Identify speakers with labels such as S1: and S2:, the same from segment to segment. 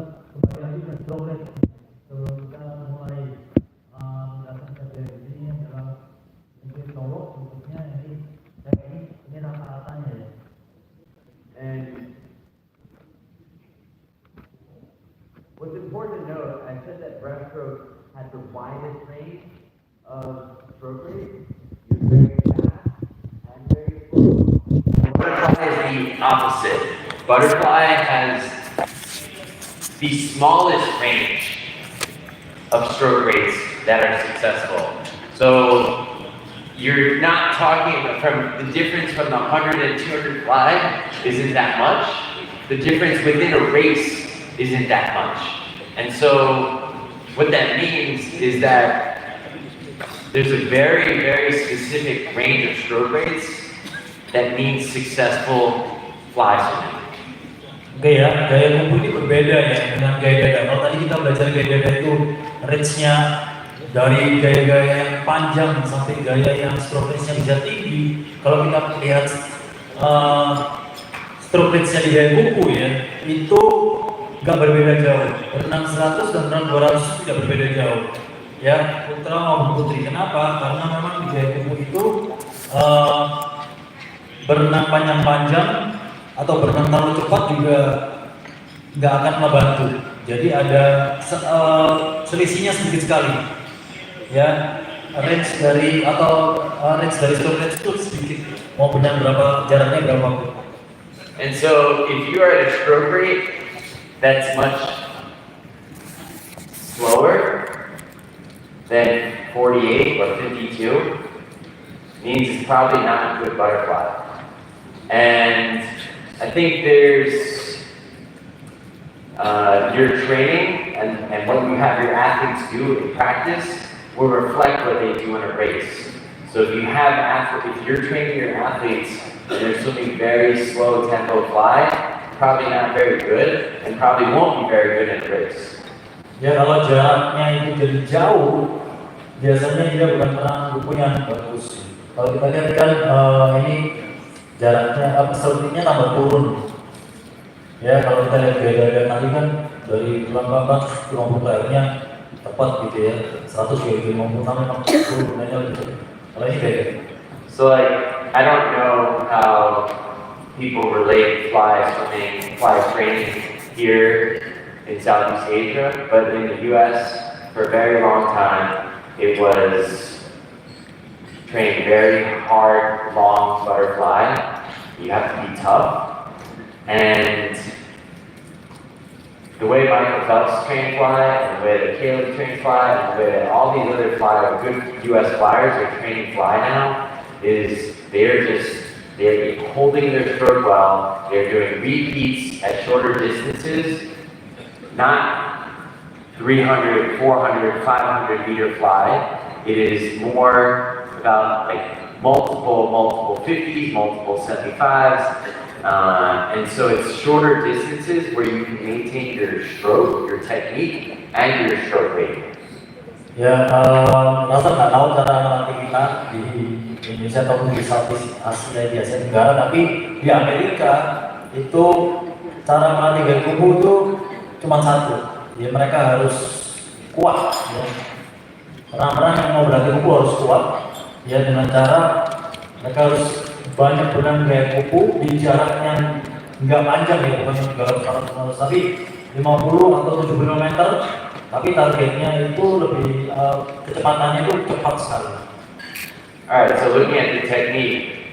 S1: kembali lagi ke progres. Kita mulai mendatangkan dari ini adalah mungkin cowok bentuknya ini rata-ratanya ya.
S2: And what's important to note, I said that breaststroke had the widest range of stroke rate. You're very fast and very slow. Butterfly is the opposite. Butterfly has the smallest range of stroke rates that are successful. So you're not talking from the difference from the 100 and 200 fly isn't that much. The difference within a race isn't that much. And so what that means is that there's a very, very specific range of stroke rates that means successful fly swimming.
S1: Oke ya, gaya kumpul ini berbeda ya dengan gaya dada. Kalau tadi kita belajar gaya dada itu range-nya dari gaya-gaya yang panjang sampai gaya yang stroke range-nya bisa tinggi. Kalau kita lihat stroke range-nya di gaya kumpul ya, itu nggak berbeda jauh. Berenang 100 dan berenang 200 itu tidak berbeda jauh. Ya, putra maupun putri. Kenapa? Karena memang di gaya kumpul itu berenang panjang-panjang atau berenang terlalu cepat juga nggak akan membantu. Jadi ada selisihnya sedikit sekali. Ya, range dari stroke range itu sedikit. Mau berenang berapa, jaraknya berapa.
S2: And so if you are at a stroke rate that's much slower than 48 or 52, means it's probably not a good butterfly. And I think there's your training and what you have your athletes do in practice will reflect what they do in a race. So if you're training your athletes and they're swimming very slow tempo fly, probably not very good and probably won't be very good in a race.
S1: Ya kalau jaraknya itu jadi jauh, biasanya dia bukan berenang kumpul yang bagus. Kalau kita lihat kan ini jaraknya sepertinya tambah turun. Ya kalau kita lihat gaya tadi kan dari kurang akhirnya tepat gitu ya, 100 juga 50 sampai 40 gunanya gitu. Kalau ini beda.
S2: So like I don't know how people relate fly training here in Southeast Asia, but in the US for a very long time it was train very hard, long butterfly. You have to be tough. And the way Michael Phelps trained fly, and the way that Caleb trained fly, and the way that all these other good US flyers are training fly now, is they're holding their stroke well, they're doing repeats at shorter distances, not 300, 400, 500 meter fly. It is more about like multiple 50s, multiple 75s, and so it's shorter distances where you can maintain your stroke, your technique, and your stroke rate.
S1: Ya, Russel nggak tahu cara melatih kita di Indonesia atau di Southeast Asia, di Asia Tenggara, tapi di Amerika itu cara melatih gaya kumpul itu cuma satu, ya mereka harus kuat. Ya. Orang-orang yang mau berlatih kumpul harus kuat. Ya dengan cara mereka harus banyak berenang gaya kupu di jarak yang nggak panjang ya, bukan 300 tapi 50 atau 70 meter, tapi targetnya itu lebih kecepatannya itu cepat sekali.
S2: Alright, so looking at the technique,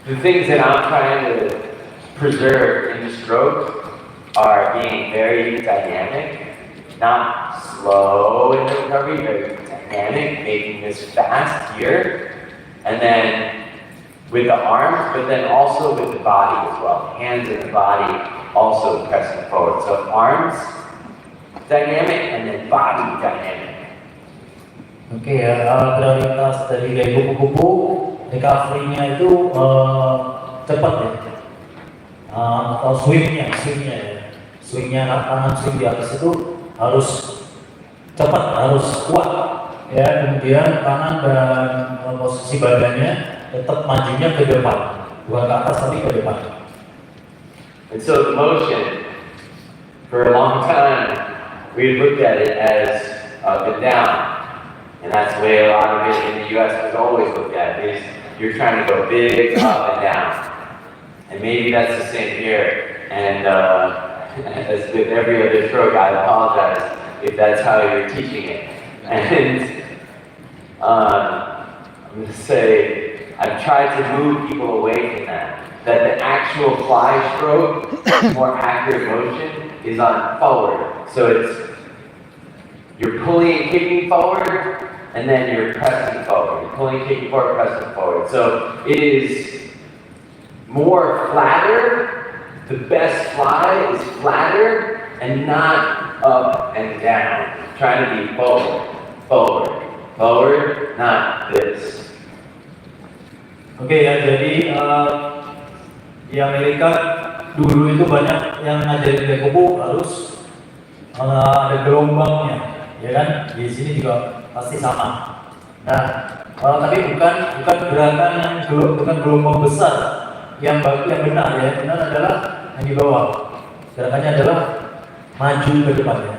S2: the things that I'm trying to preserve in the stroke are being very dynamic. Not slow in the recovery, very dynamic, making this fast here, and then with the arms, but then also with the body as well. Hands and the body also pressing forward. So arms dynamic and then body dynamic.
S1: Oke ya, prioritas dari gaya kupu-kupu, recovery-nya itu cepat ya, atau swing-nya ya, swing-nya tangan swing di atas itu harus cepat, harus kuat ya, kemudian tangan dan posisi badannya tetap majunya ke depan. bukan ke atas tapi ke depan.
S2: And so the motion, for a long time, we looked at it as up and down. And that's the way a lot of it in the US was always looked at, is you're trying to go big up and down. And maybe that's the same here. And as with every other stroke, I apologize if that's how you're teaching it. And I'm going to say, I've tried to move people away from that. That the actual fly stroke, more accurate motion, is on forward. So you're pulling and kicking forward, and then you're pressing forward. You're pulling, kicking forward, pressing forward. So it is more flatter. The best fly is flatter and not up and down. Trying to be forward, forward, forward, not this.
S1: Oke ya, jadi di Amerika dulu itu banyak yang ngajarin gaya kubu harus ada gelombangnya, ya kan? Di sini juga pasti sama. Nah, tapi bukan gerakan yang bukan gelombang besar yang benar ya. Benar adalah yang di bawah. Gerakannya adalah maju ke depan ya.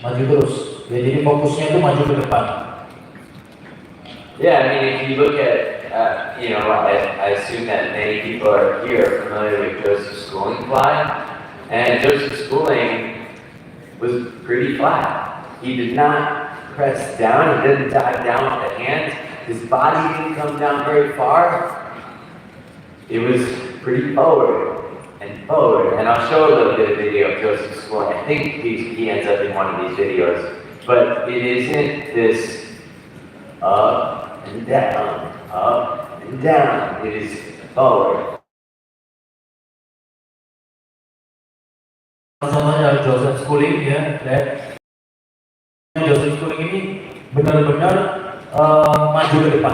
S1: Maju terus. Ya, jadi fokusnya itu maju ke depan.
S2: Yeah, I mean, if you look at, I assume that many people are here familiar with Joseph Schooling fly, and Joseph Schooling was pretty flat. He did not press down, he didn't dive down with the hands, his body didn't come down very far. It was pretty forward, and I'll show a little bit of video of Joseph Schooling. I think he ends up in one of these videos, but it isn't this up and down, up and down. It is forward.
S1: Contohnya Joseph Schooling ya, Joseph Schooling ini benar-benar maju ke depan.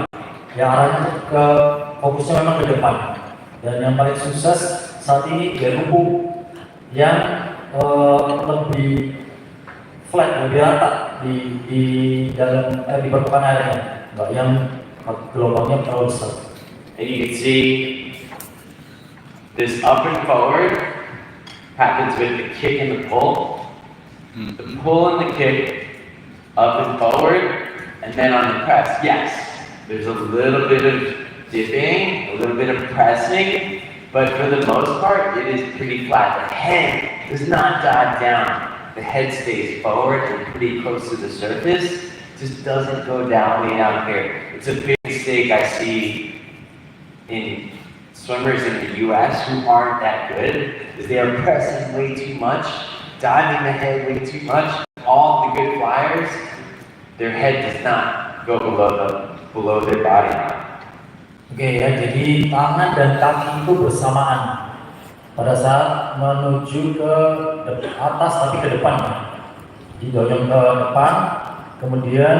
S1: Ya, arahnya ke fokusnya memang ke depan. Dan yang paling sukses saat ini gaya kubu yang lebih flat, lebih rata di dalam di permukaan airnya, nggak yang gelombangnya terlalu besar.
S2: And you can see this up and forward happens with the kick and the pull. The pull and the kick, up and forward, and then on the press, yes, there's a little bit of dipping, a little bit of pressing, but for the most part, it is pretty flat. The head does not dive down. The head stays forward and pretty close to the surface, just doesn't go down way down here. It's a big mistake I see in swimmers in the US who aren't that good, is they are pressing way too much, diving the head way too much. All the good flyers, their head does not go below their body line.
S1: Oke ya, jadi tangan dan kaki itu bersamaan pada saat menuju ke atas tapi ke depan. Didorong ke depan, kemudian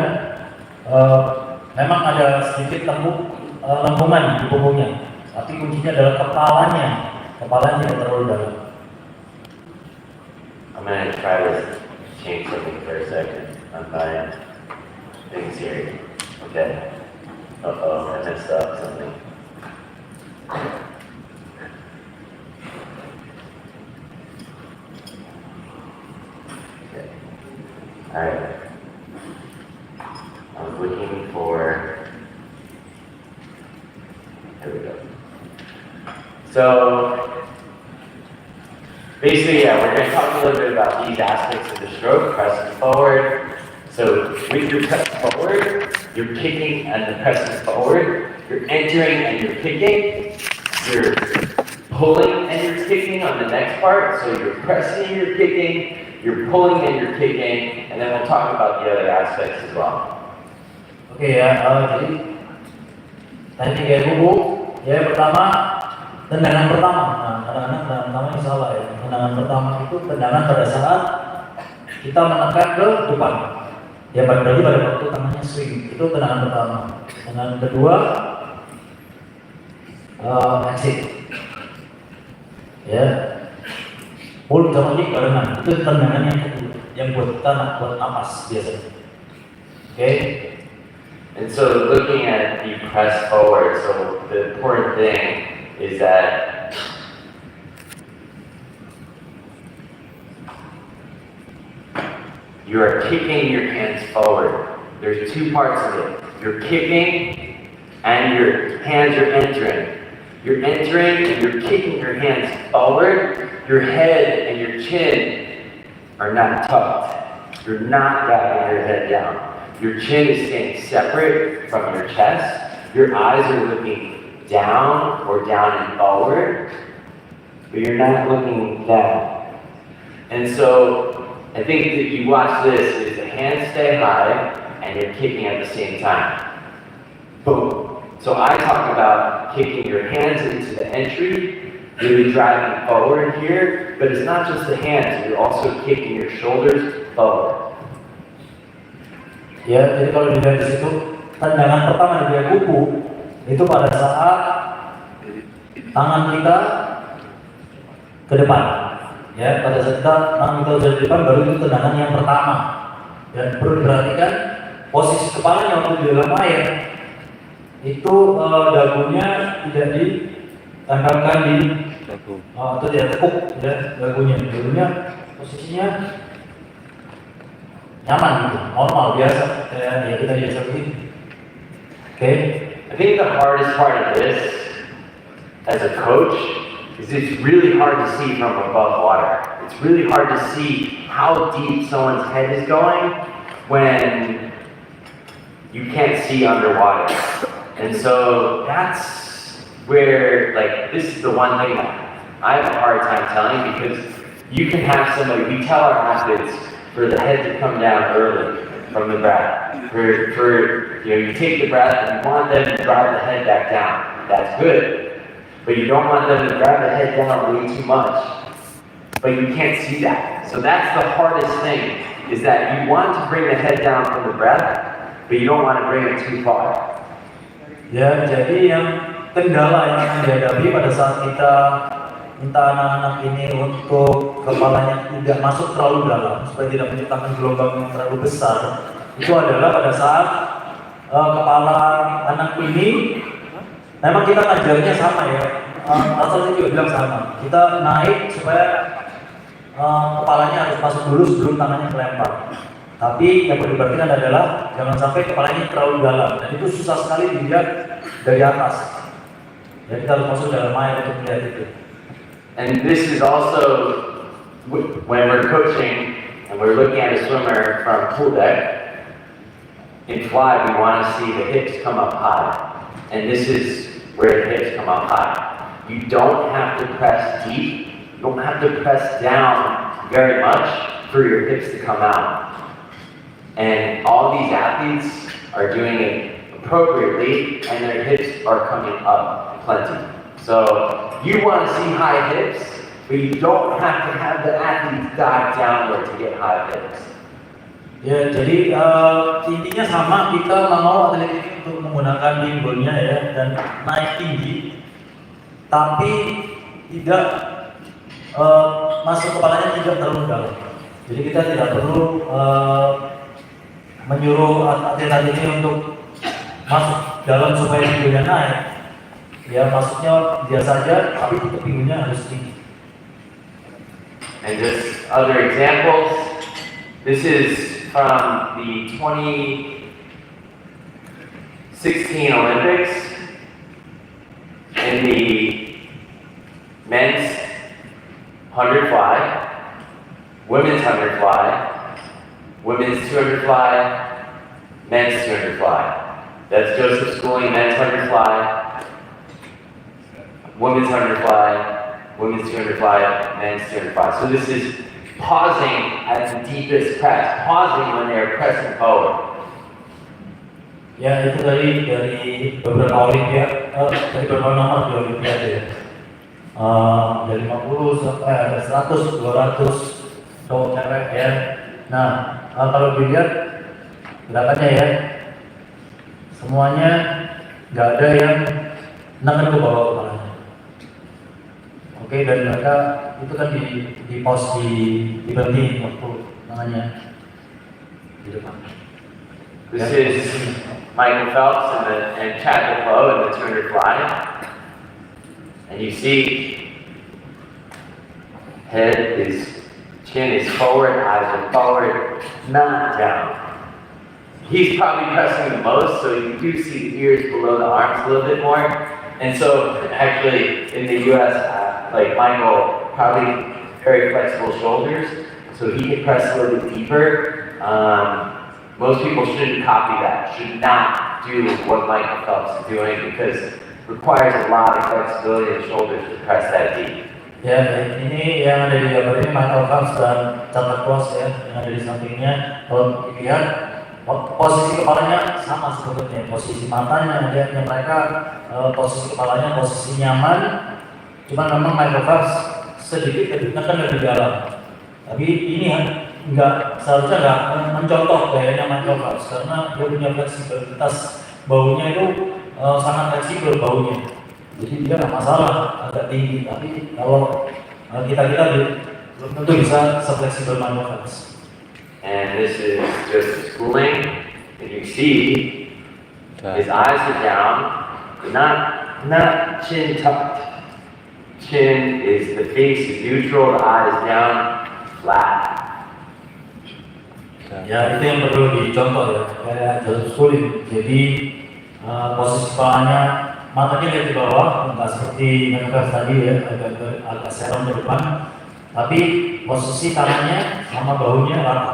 S1: memang ada sedikit lengkungan di punggungnya, tapi kuncinya adalah kepalanya tidak terlalu dalam.
S2: I'm gonna try to change something for a second on my things here. Okay. Uh-oh, I messed up something. Okay. Alright. I was looking for... Here we go. So, basically, yeah, we're going to talk a little bit about these aspects of the stroke, pressing forward. So, with your press forward, you're kicking and the pressing forward. You're entering and you're kicking. You're pulling and you're kicking on the next part. So, you're pressing and you're kicking. You're pulling and you're kicking. And then we'll talk about the other aspects as well.
S1: Oke ya, jadi teknik gaya kubu, ya pertama tendangan pertama. Nah, kadang-kadang tendangan pertama ini salah ya. Tendangan pertama itu tendangan pada saat kita menekan ke depan. Ya berarti pada waktu tangannya swing, itu tendangan pertama. Tendangan kedua exit. Ya. Pull sama kick barengan. Itu tendangan yang kedua, yang buat napas biasanya. Oke.
S2: And so looking at the press forward, so the important thing is that you are kicking your hands forward. There's two parts of it. You're kicking and your hands are entering. You're entering and you're kicking your hands forward. Your head and your chin are not tucked. You're not backing your head down. Your chin is staying separate from your chest. Your eyes are looking down or down and forward, but you're not looking down. And so I think that you watch this is the hands stay high and you're kicking at the same time. Boom. So I talk about kicking your hands into the entry, really driving forward here, but it's not just the hands, you're also kicking your shoulders forward.
S1: Ya, jadi kalau dilihat di situ, tendangan pertama di kuku itu pada saat tangan kita ke depan. Ya, pada saat tangan kita sudah di depan, baru itu tendangan yang pertama. Dan perlu diperhatikan posisi kepalanya waktu di dalam air itu dagunya tidak ditempelkan di atau tidak tekuk ya dagunya posisinya nyaman gitu, normal biasa kayak kita biasa begini. Okay.
S2: I think the hardest part of this as a coach is it's really hard to see from above water. It's really hard to see how deep someone's head is going when you can't see underwater. And so that's where, like, this is the one thing I have a hard time telling, because you can have somebody, we tell our athletes for the head to come down early from the breath. For you take the breath and you want them to drive the head back down. That's good. But you don't want them to drive the head down way too much. But you can't see that. So that's the hardest thing, is that you want to bring the head down from the breath, but you don't want to bring it too far.
S1: Ya, jadi yang kendala yang akan dihadapi pada saat kita minta anak-anak ini untuk kepalanya tidak masuk terlalu dalam supaya tidak menciptakan gelombang yang terlalu besar, itu adalah pada saat kepala anak ini memang kita ngajarnya sama ya, Russel juga bilang sama, kita naik supaya kepalanya harus masuk dulu sebelum tangannya melempar. Tapi yang perlu diperhatikan adalah jangan sampai kepalanya terlalu dalam, dan itu susah sekali dilihat dari atas. Jadi kita harus masuk dalam air untuk melihat itu.
S2: And this is also when we're coaching and we're looking at a swimmer from pool deck. In fly, we want to see the hips come up high, and this is where the hips come up high. You don't have to press deep. You don't have to press down very much for your hips to come out. And all these athletes are doing it appropriately, and their hips are coming up plenty. So you want to see high hips, but you don't have to have the athletes dive downward to get high hips.
S1: Ya, jadi intinya sama, kita mau atlet ini untuk menggunakan pinggulnya ya dan naik tinggi, tapi tidak masuk kepalanya tidak terlalu dalam. Jadi kita tidak perlu menyuruh atlet ini untuk masuk dalam supaya pinggulnya naik. Ya, masuknya biasa saja, tapi pinggulnya harus tinggi.
S2: And just other examples. This is from the 2016 Olympics in the men's 100 fly, women's 100 fly, women's 200 fly, men's 200 fly. That's Joseph Schooling, men's 100 fly, women's 100 fly, women's 200 fly, men's 200 fly. So this is pausing at the deepest press, pausing when they're pressing forward.
S1: Ya, itu dari beberapa olimpiade, dari beberapa nomor di olimpiade ya. Dari 50 sampai 100, 200 cowok cewek ya. Nah, kalau dilihat gerakannya ya, semuanya nggak ada yang neken ke bawah kepalanya. Oke, dan mereka itu kan di pos diberhentiin waktu tangannya di depan.
S2: This is Michael Phelps and Chad Defoe in the 200 fly. And you see, chin is forward, eyes are forward, not down. He's probably pressing the most, so you do see the ears below the arms a little bit more. And so, actually, in the US, like Michael, probably very flexible shoulders, so he can press a little bit deeper. Most people shouldn't copy that, should not do what Michael Phelps is doing because it requires a lot of flexibility in the shoulders to press that deep.
S1: Ya, ini yang ada di gambar ini Michael Phelps dan Santa Claus ya, yang ada di sampingnya. Kalau dilihat posisi kepalanya sama sebetulnya, posisi matanya, lihatnya mereka posisi kepalanya posisi nyaman. Cuma memang Michael Phelps sedikit menekan dari dalam. Tapi ini seharusnya nggak mencontoh gayanya Michael Phelps karena dia punya fleksibilitas baunya itu sangat fleksibel baunya. Jadi dia nggak masalah agak tinggi, tapi kalau kita belum tentu bisa sefleksibel Michael Phelps.
S2: And this is just schooling, and you see his eyes are down, not chin tucked. Chin is the face is neutral, the eyes down, flat.
S1: Ya itu yang perlu dicontoh ya, kayak dalam schooling. Jadi posisi kepalanya, matanya lihat di bawah, nggak seperti Michael tadi ya, agak serong ke depan. Tapi posisi tangannya sama bahunya rata.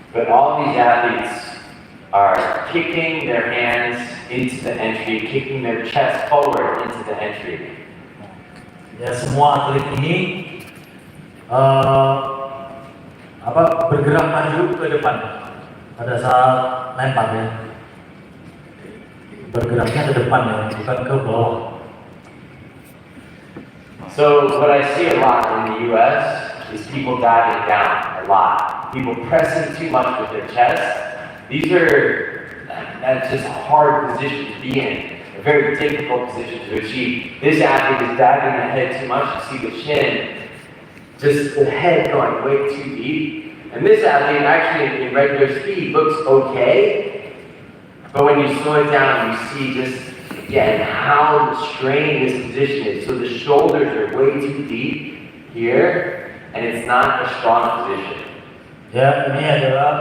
S2: But all these athletes are kicking their hands into the entry, kicking their chest forward into the entry.
S1: Ya semua atlet ini bergerak maju ke depan pada saat lempar ya. Bergeraknya ke depan ya, bukan ke bawah.
S2: So what I see a lot in the US is people diving down a lot. People pressing too much with their chest. That's just a hard position to be in. A very difficult position to achieve. This athlete is diving the head too much. You see the chin, just the head going way too deep. And this athlete actually in regular speed looks okay, but when you slow it down, you see just again how strained this position is. So the shoulders are way too deep here, and it's not a strong position.
S1: Ya, ini adalah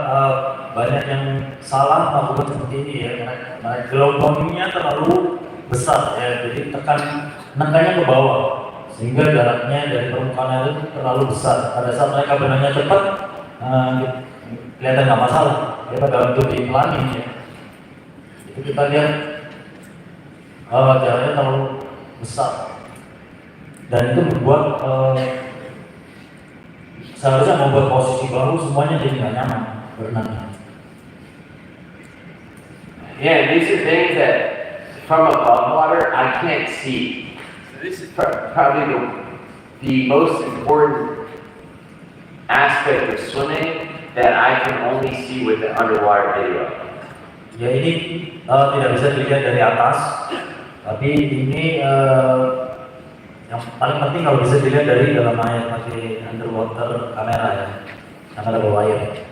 S1: banyak yang salah melakukan seperti ini ya. Mereka gelombangnya terlalu besar ya, jadi nekannya ke bawah sehingga jaraknya dari permukaan air itu terlalu besar. Pada saat mereka benarnya cepat, kelihatan nggak masalah. Dia pada untuk diiklankan ya. Itu kita lihat jaraknya terlalu besar dan itu membuat seharusnya membuat posisi bahu semuanya jadi nggak nyaman berenang.
S2: Yeah, these are things that from above water I can't see. So this is probably the most important aspect of swimming that I can only see with the underwater video.
S1: Ya ini tidak bisa dilihat dari atas, tapi ini yang paling penting kalau bisa dilihat dari dalam air pakai underwater kamera ya, kamera bawah air.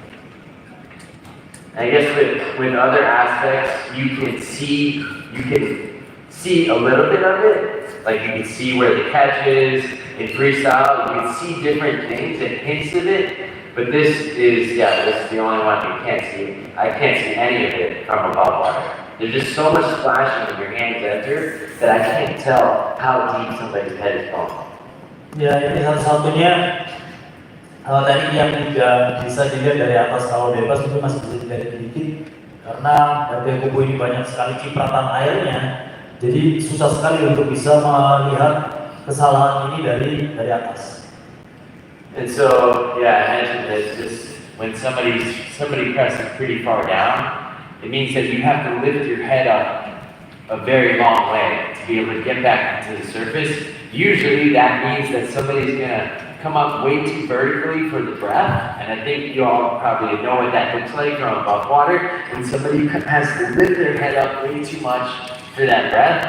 S2: I guess with other aspects you can see a little bit of it, like you can see where the catch is in freestyle. You can see different things and hints of it, but this is the only one you can't see. I can't see any of it from above water. There's just so much splashing when your hands enter that I can't tell how deep somebody's head is going.
S1: Ya ini satu-satunya tadi yang tidak bisa dilihat dari atas. Kalau bebas itu masih bisa dilihat sedikit karena dari kubu ini banyak sekali cipratan airnya, jadi susah sekali untuk bisa melihat kesalahan ini dari atas.
S2: And so I mentioned this when somebody presses pretty far down. It means that you have to lift your head up a very long way to be able to get back into the surface. Usually that means that somebody's going to come up way too vertically for the breath, and I think you all probably know what that looks like from above water. When somebody has to lift their head up way too much for that breath,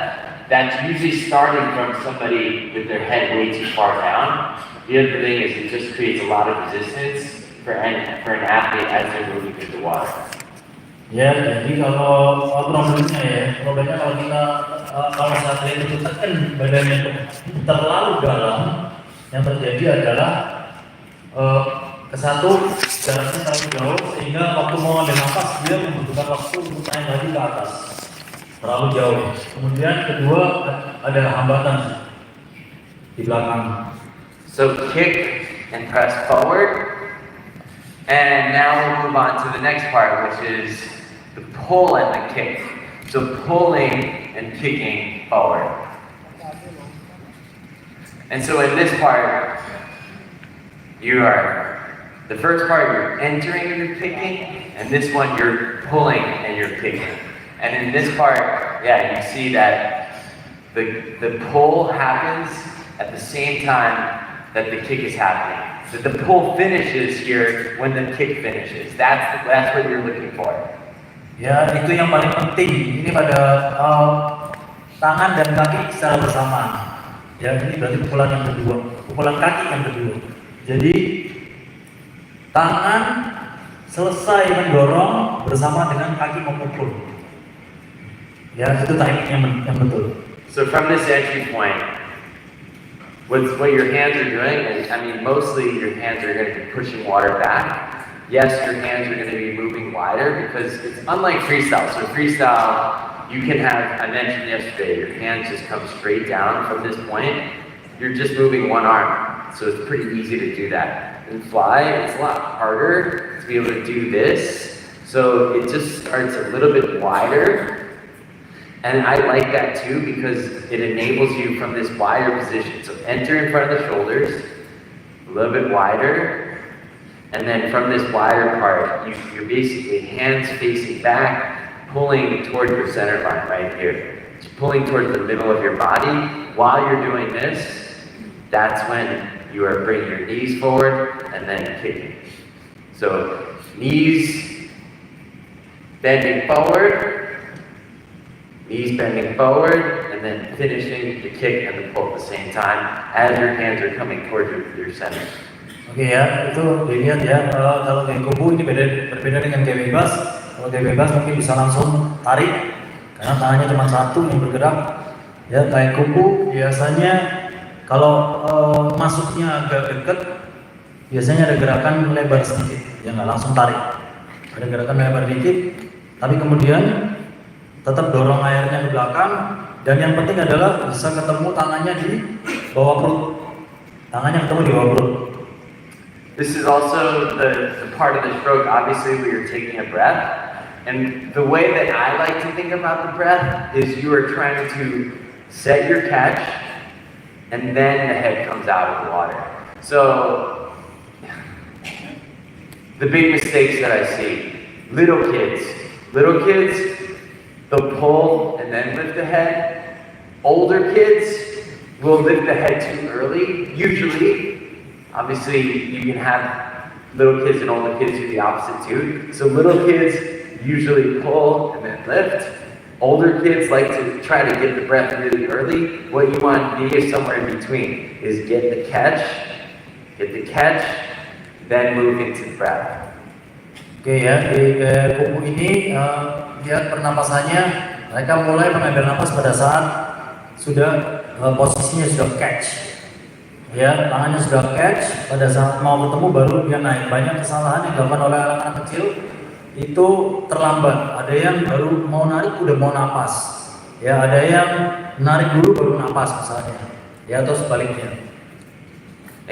S2: that's usually starting from somebody with their head way too far down. The other thing is it just creates a lot of resistance for an athlete as they're moving through the water.
S1: Ya, jadi kalau problemnya kalau kita kalau satria itu tekan badannya terlalu dalam, yang terjadi adalah eh, kesatu jaraknya terlalu jauh sehingga waktu mau ambil nafas dia membutuhkan waktu untuk naik lagi ke atas terlalu jauh. Kemudian kedua ada hambatan di belakang.
S2: So kick and press forward. And now we'll move on to the next part, which is the pull and the kick. So pulling and kicking forward. And so in this part, the first part you're entering and you're kicking, and this one you're pulling and you're kicking. And in this part, yeah, you see that the pull happens at the same time that the kick is happening. That the pull finishes here when the kick finishes. That's what you're looking for.
S1: Ya, itu yang paling penting. Ini pada tangan dan kaki secara bersamaan. Ya, ini berarti pukulan yang kedua, pukulan kaki yang kedua. Jadi tangan selesai mendorong bersama dengan kaki memukul. Ya, itu teknik yang betul.
S2: So from this entry point, what your hands are doing, and I mean mostly your hands are going to be pushing water back. Yes, your hands are going to be moving wider because it's unlike freestyle. So freestyle, you can have, I mentioned yesterday, your hands just come straight down from this point. You're just moving one arm. So it's pretty easy to do that. In fly, it's a lot harder to be able to do this. So it just starts a little bit wider. And I like that too because it enables you from this wider position. So enter in front of the shoulders, a little bit wider, and then from this wider part, you're basically hands facing back, pulling toward your center line right here. Just pulling towards the middle of your body. While you're doing this, that's when you are bringing your knees forward and then kicking. So knees bending forward, knees bending forward, and then finishing the kick and the pull at the same time as your hands are coming towards your center.
S1: Oke ya, itu dilihat ya. Kalau gaya kubu ini berbeda dengan gaya bebas. Kalau gaya bebas mungkin bisa langsung tarik karena tangannya cuma satu yang bergerak. Ya, gaya kubu biasanya kalau masuknya agak dekat, biasanya ada gerakan lebar sedikit, ya nggak langsung tarik. Ada gerakan lebar dikit, tapi kemudian tetap dorong airnya ke belakang, dan yang penting adalah bisa ketemu tangannya di bawah perut. Tangannya ketemu di bawah perut.
S2: This is also the part of the stroke, obviously, where you're taking a breath. And the way that I like to think about the breath is you are trying to set your catch, and then the head comes out of the water. So, the big mistakes that I see, little kids, they'll pull and then lift the head. Older kids will lift the head too early, usually. Obviously, you can have little kids and older kids do the opposite too. So little kids usually pull and then lift. Older kids like to try to get the breath really early. What you want to be is somewhere in between, is get the catch, then move into the breath.
S1: Oke ya, di kubu ini lihat pernapasannya, mereka mulai mengambil napas pada saat sudah posisinya sudah catch. Ya, tangannya sudah catch, pada saat mau ketemu baru dia naik. Banyak kesalahan yang dilakukan oleh anak-anak kecil itu terlambat. Ada yang baru mau narik udah mau napas. Ya, ada yang narik dulu baru napas misalnya. Ya, atau sebaliknya.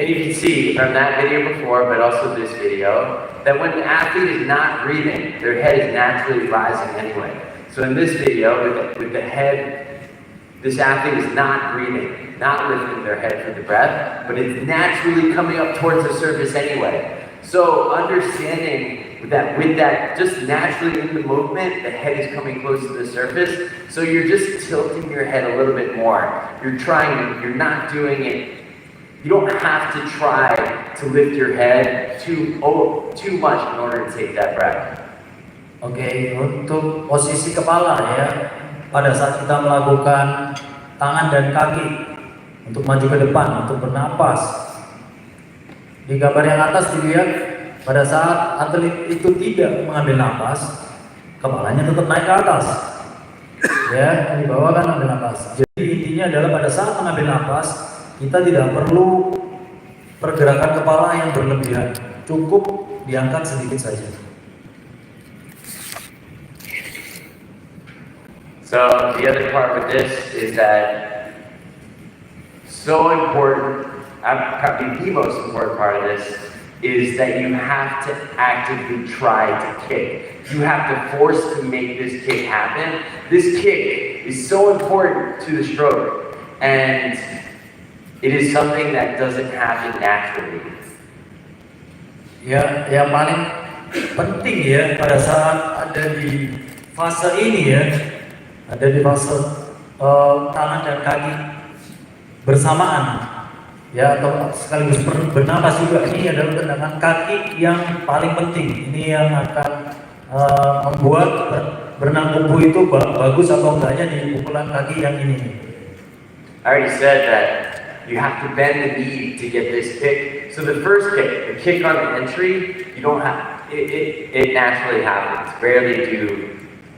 S2: And you can see from that video before, but also this video, that when the athlete is not breathing, their head is naturally rising anyway. So in this video, with the head, this athlete is not breathing, not lifting their head for the breath, but it's naturally coming up towards the surface anyway. So understanding that with that, just naturally in the movement, the head is coming close to the surface. So you're just tilting your head a little bit more. You're not doing it. You don't have to try to lift your head too much in order to take that breath.
S1: Oke, untuk posisi kepala ya, pada saat kita melakukan tangan dan kaki untuk maju ke depan, untuk bernapas. Di gambar yang atas dilihat pada saat atlet itu tidak mengambil napas, kepalanya tetap naik ke atas. Ya, di bawah kan ambil nafas. Jadi intinya adalah pada saat mengambil nafas, kita tidak perlu pergerakan kepala yang berlebihan, cukup diangkat sedikit saja.
S2: So the other part with this is that so important, probably the most important part of this is that you have to actively try to kick. You have to force to make this kick happen. This kick is so important to the stroke, and it is something that doesn't happen naturally.
S1: Ya, yang paling penting ya pada saat ada di fase ini ya, ada di fase tangan dan kaki bersamaan ya, atau sekaligus bernapas juga. Ini adalah tendangan kaki yang paling penting. Ini yang akan membuat berenang kubu itu bagus atau enggaknya di pukulan kaki yang ini.
S2: I already said that you have to bend the knee to get this kick. So the first kick, the kick on the entry, you don't have it naturally happens.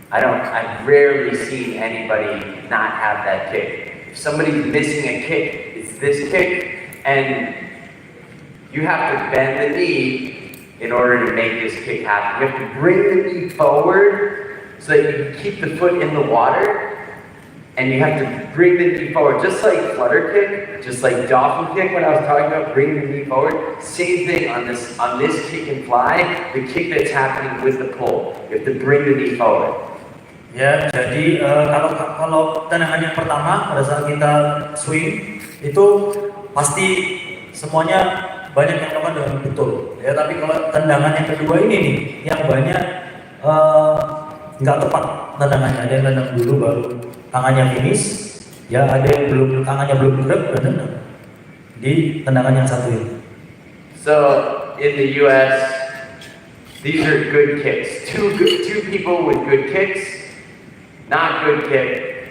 S2: I've rarely seen anybody not have that kick. If somebody's missing a kick, it's this kick, and you have to bend the knee in order to make this kick happen. You have to bring the knee forward so that you can keep the foot in the water, and you have to bring the knee forward, just like flutter kick, just like dolphin kick when I was talking about bringing the knee forward. Same thing on this kick and fly, the kick that's happening with the pull. You have to bring the knee forward.
S1: Ya, jadi kalau tendangan yang pertama pada saat kita swing itu pasti semuanya banyak yang melakukan dengan betul. Ya, tapi kalau tendangan yang kedua ini nih, yang banyak nggak tepat tendangannya. Ada yang tendang dulu baru tangannya finish. Ya, ada yang tangannya belum gerak dan tendang di tendangan yang satu ini.
S2: So in the U.S., these are good kicks. Two people with good kicks. Not good kick,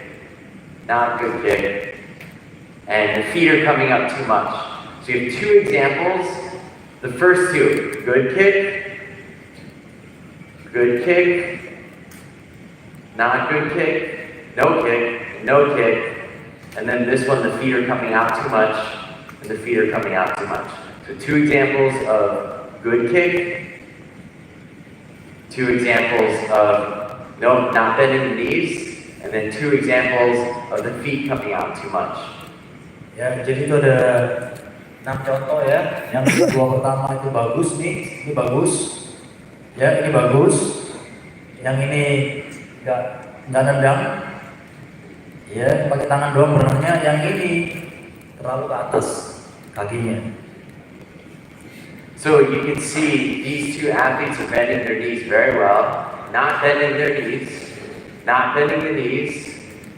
S2: and the feet are coming up too much. So you have two examples. The first two, good kick, not good kick, no kick, and then this one, the feet are coming out too much, and the feet are coming out too much. So two examples of good kick, two examples of not bending the knees, and then two examples of the feet coming out too much.
S1: Ya, jadi itu ada 6 contoh ya. Yang kedua pertama itu bagus nih, ini bagus. Ya, ini bagus. Yang ini nggak nendang. Ya, pakai tangan doang berenangnya. Yang ini terlalu ke atas kakinya.
S2: So you can see these two athletes are bending their knees very well. Not bending their knees, not bending the knees,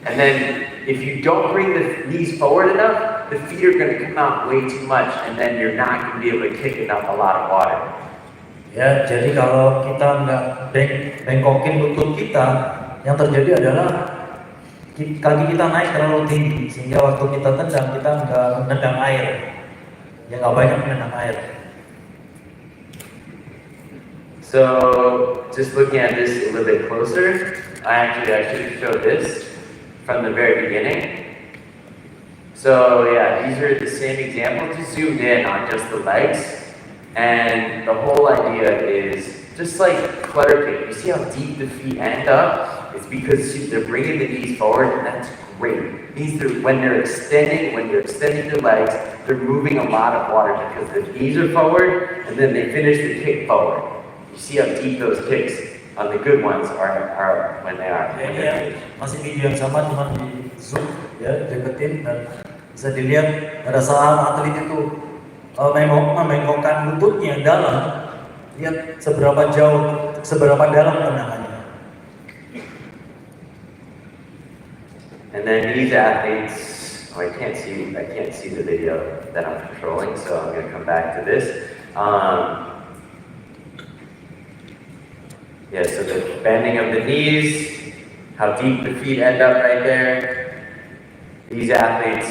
S2: and then if you don't bring the knees forward enough, the feet are going to come out way too much, and then you're not going to be able to kick enough a lot of water.
S1: Ya, jadi kalau kita nggak bengkokin lutut kita, yang terjadi adalah kaki kita naik terlalu tinggi, sehingga waktu kita tendang kita nggak menendang air, ya nggak banyak menendang air.
S2: So, just looking at this a little bit closer, I should show this from the very beginning. So yeah, these are the same examples, just zoomed in on just the legs, and the whole idea is just like flutter kick. You see how deep the feet end up? It's because they're bringing the knees forward, and that's great. When you're extending their legs, they're moving a lot of water because the knees are forward, and then they finish the kick forward. You see how deep those kicks on the good ones are when they are.
S1: Ya, masih video yang sama cuma di zoom ya, deketin dan bisa dilihat pada saat atlet itu membengkokkan lututnya dalam, lihat seberapa jauh, seberapa dalam tendangannya.
S2: And then these athletes, I can't see the video that I'm controlling, so I'm going to come back to this. Yeah, so the bending of the knees, how deep the feet end up right there. These athletes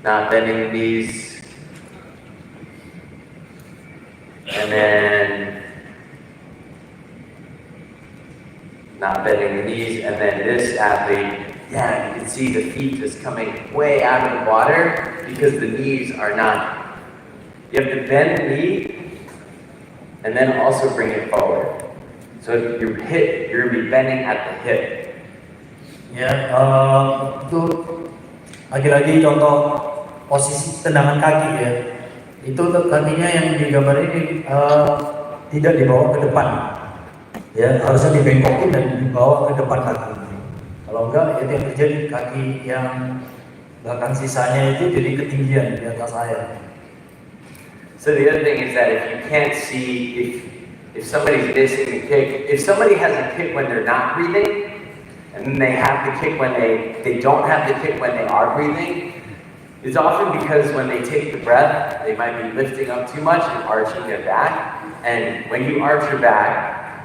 S2: not bending the knees. And then bending the knees, and then this athlete, yeah, you can see the feet just coming way out of the water because the knees are not. You have to bend the knee and then also bring it forward. So your hip, you're gonna be bending at the hip.
S1: Ya, itu lagi-lagi contoh posisi tendangan kaki ya. Itu kakinya yang digambar ini tidak dibawa ke depan, ya harusnya dibengkokin dan dibawa ke depan kaki. Kalau enggak, itu yang terjadi kaki yang bahkan sisanya itu jadi ketinggian di atas air.
S2: So the other thing is that if you can't see if somebody's missing a kick, if somebody has a kick when they're not breathing, and they have the kick when they don't have the kick when they are breathing, it's often because when they take the breath, they might be lifting up too much and arching their back. And when you arch your back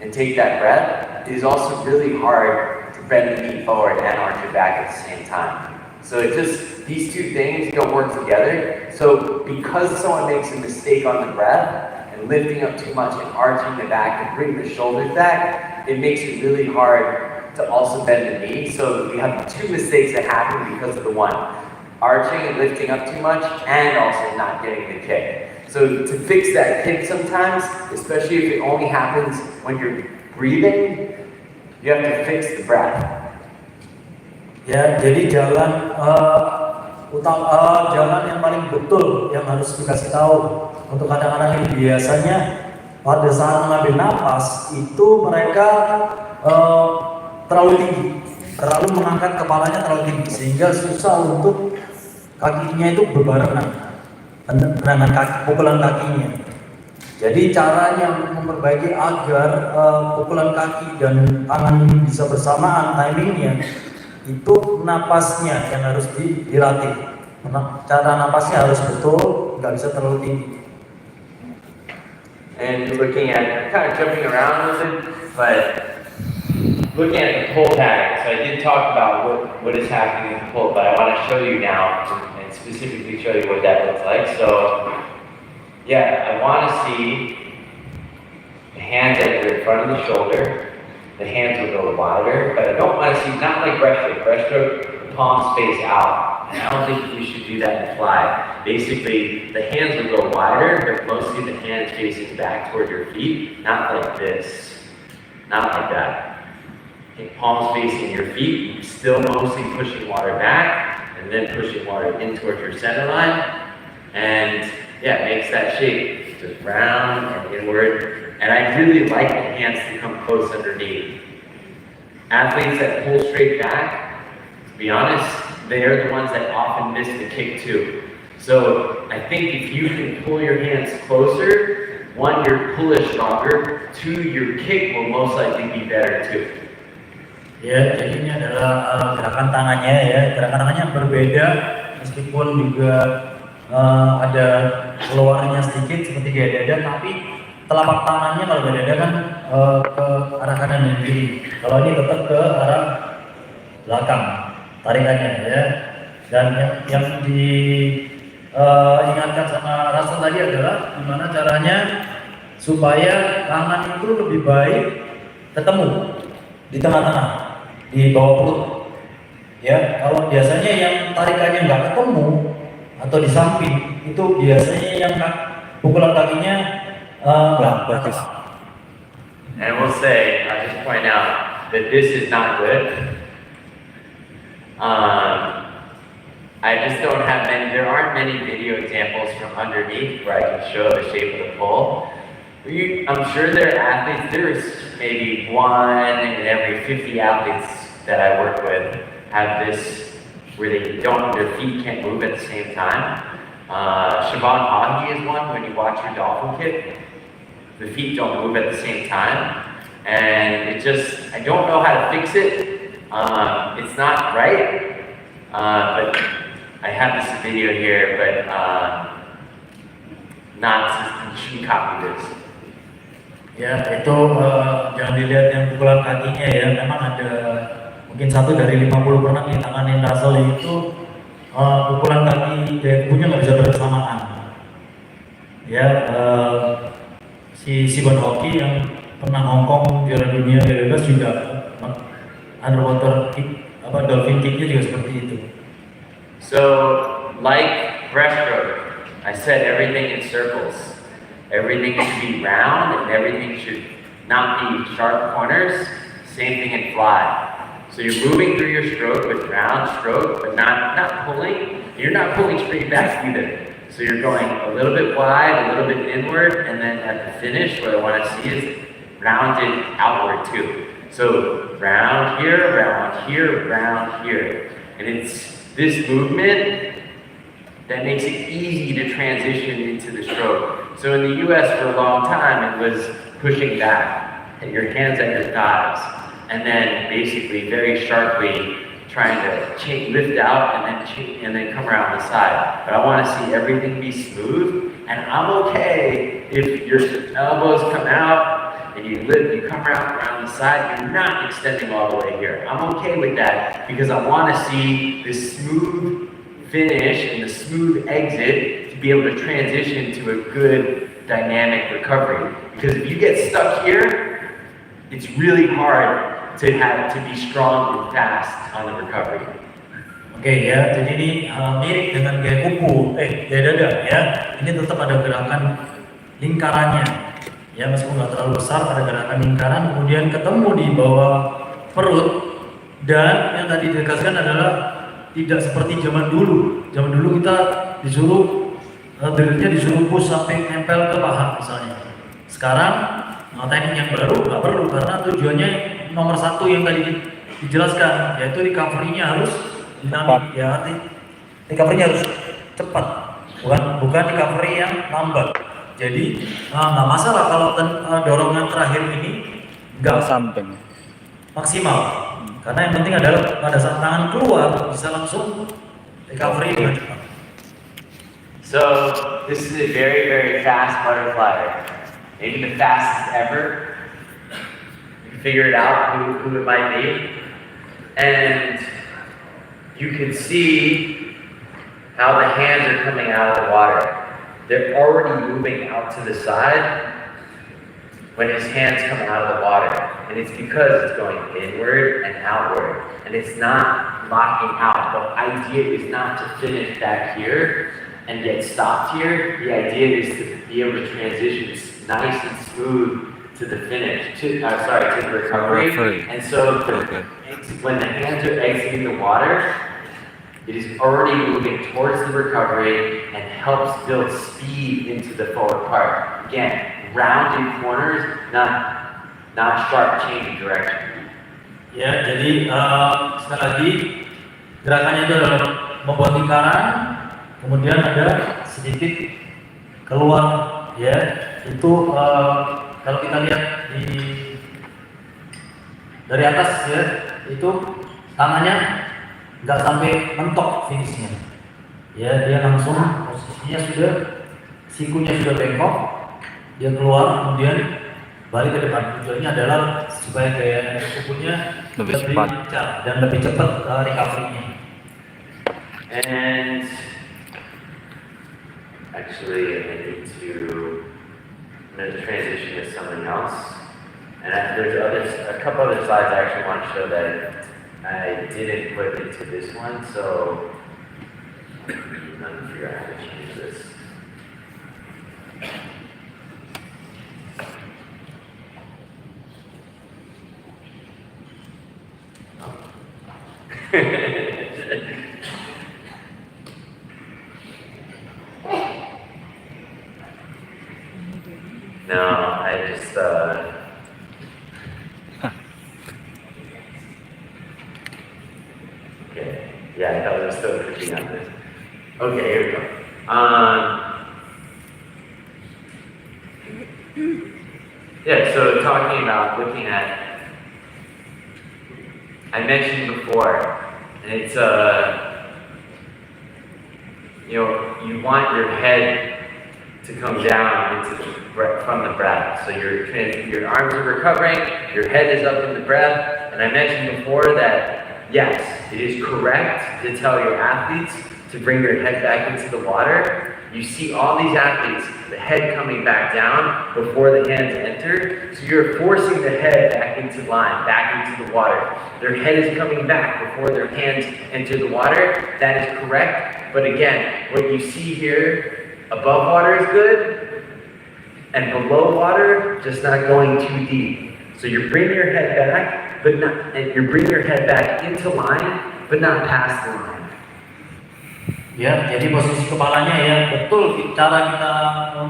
S2: and take that breath, it is also really hard to bend the knee forward and arch your back at the same time. So it just, these two things don't work together. So because someone makes a mistake on the breath and lifting up too much and arching the back and bringing the shoulders back, it makes it really hard to also bend the knee. So we have two mistakes that happen because of the one, arching and lifting up too much and also not getting the kick. So to fix that kick sometimes, especially if it only happens when you're breathing, you have to fix the breath.
S1: Ya, jadi jalan jalan yang paling betul yang harus dikasih tahu untuk anak-anak ini biasanya pada saat mengambil napas itu mereka terlalu tinggi, terlalu mengangkat kepalanya terlalu tinggi sehingga susah untuk kakinya itu berbarengan dengan pukulan kakinya. Jadi caranya untuk memperbaiki agar pukulan kaki dan tangan ini bisa bersamaan timingnya, itu napasnya yang harus dilatih. Cara napasnya harus betul, nggak bisa terlalu tinggi.
S2: And looking at, kind of jumping around a little bit, but looking at the pull pattern. So I did talk about what is happening in the pull, but I want to show you now and specifically show you what that looks like. So yeah, I want to see the hands that are in front of the shoulder. The hands will go wider, but I don't want to see, not like breaststroke. Breaststroke, palms face out. And I don't think we should do that in fly. Basically, the hands will go wider, but mostly the hands facing back toward your feet, not like this. Not like that. Okay, palms facing your feet, still mostly pushing water back, and then pushing water in towards your center line. And yeah, it makes that shape, just round and inward. And I really like the hands to come close underneath. Athletes that pull straight back, to be honest, they are the ones that often miss the kick too. So I think if you can pull your hands closer, one, your pull is stronger, two, your kick will most likely be better too.
S1: Ya, jadi ini adalah gerakan tangannya ya, gerakan tangannya berbeda meskipun juga ada keluarnya sedikit seperti gaya dada, tapi telapak tangannya kalau gaya dada kan ke arah kanan dan kiri. Kalau ini tetap ke arah belakang tarikannya ya. Dan yang diingatkan sama Russel tadi adalah gimana caranya supaya tangan itu lebih baik ketemu di tengah-tengah, di bawah perut. Ya, kalau biasanya yang tarikannya nggak ketemu atau di samping itu biasanya yang pukulan kakinya bagus.
S2: And we'll say, I'll just point out that this is not good. I just don't have many, there aren't many video examples from underneath where I can show the shape of the pull. I'm sure there are athletes, there's maybe one in every 50 athletes that I work with have this where they don't, their feet can't move at the same time. Siobhan Hahi is one. When you watch your dolphin kick, the feet don't move at the same time. And it just, I don't know how to fix it. It's not right. But I have this video here, but you shouldn't copy this.
S1: Ya, itu jangan dilihat yang pukulan kakinya ya. Memang ada mungkin 1 dari 50 pernah ditanganin Russel itu pukulan kaki dan tubuhnya nggak bisa bersamaan. Ya, si Bon Hockey yang pernah Hongkong juara dunia bebas juga underwater kick, dolphin kicknya juga seperti itu.
S2: So, like breaststroke, I said everything in circles. Everything should be round and everything should not be sharp corners. Same thing in fly. So you're moving through your stroke with round stroke, but not pulling. You're not pulling straight back either. So you're going a little bit wide, a little bit inward, and then at the finish, what I want to see is rounded outward too. So round here, round here, round here. And it's this movement that makes it easy to transition into the stroke. So in the US for a long time, it was pushing back, and your hands at your thighs, and then basically very sharply trying to lift out and then come around the side. But I want to see everything be smooth, and I'm okay if your elbows come out and you come around the side, you're not extending all the way here. I'm okay with that because I want to see this smooth finish and the smooth exit to be able to transition to a good dynamic recovery. Because if you get stuck here, it's really hard to be strong and fast on the recovery.
S1: Oke ya, jadi ini mirip dengan gaya kuku, gaya dada ya. Ini tetap ada gerakan lingkarannya, ya meskipun nggak terlalu besar, ada gerakan lingkaran. Kemudian ketemu di bawah perut, dan yang tadi ditegaskan adalah tidak seperti zaman dulu. Zaman dulu kita disuruh drill-nya disuruh push sampai nempel ke paha misalnya. Sekarang teknik yang baru nggak perlu karena tujuannya nomor satu yang tadi dijelaskan, yaitu recovery-nya harus dinamik, ya, recovery-nya harus cepat, bukan recovery yang lambat. Jadi nggak masalah kalau dorongan terakhir ini nggak samping maksimal, karena yang penting adalah pada saat tangan keluar bisa langsung recovery dengan cepat.
S2: So this is a very, very fast butterfly, maybe the fastest ever. Figure it out who it might be, and you can see how the hands are coming out of the water. They're already moving out to the side when his hands come out of the water, and it's because it's going inward and outward, and it's not locking out. The idea is not to finish back here and get stopped here. The idea is to be able to transition nice and smooth to the finish, to the recovery. And so when the hands are exiting the water, it is already moving towards the recovery and helps build speed into the forward part. Again, rounded corners, not sharp change of direction.
S1: Ya, jadi sekali lagi gerakannya itu adalah membuat lingkaran, kemudian ada sedikit keluar, ya, itu kalau kita lihat dari atas ya, itu tangannya nggak sampai mentok finishnya, ya dia langsung posisinya sudah, sikunya sudah bengkok, dia keluar kemudian balik ke depan. Tujuannya adalah supaya gaya kukunya lebih lancar dan lebih cepat recovery-nya.
S2: And actually, I need to transition to something else. And there's a couple other slides I actually want to show that I didn't put into this one, so I'm trying to figure out how to change this. No, I just okay. Yeah, I thought it was still pushing on this. Okay, here we go. Yeah, so talking about looking at, I mentioned before, and it's you want your head to come down from the breath. So your arms are recovering, your head is up in the breath, and I mentioned before that yes, it is correct to tell your athletes to bring their head back into the water, you see all these athletes, the head coming back down before the hands enter. So you're forcing the head back into line, back into the water. Their head is coming back before their hands enter the water. That is correct. But again, what you see here above water is good, and below water, just not going too deep. So you bring your head back, but not, and you bring your head back into line, but not past the line.
S1: Ya, jadi posisi kepalanya ya, betul cara kita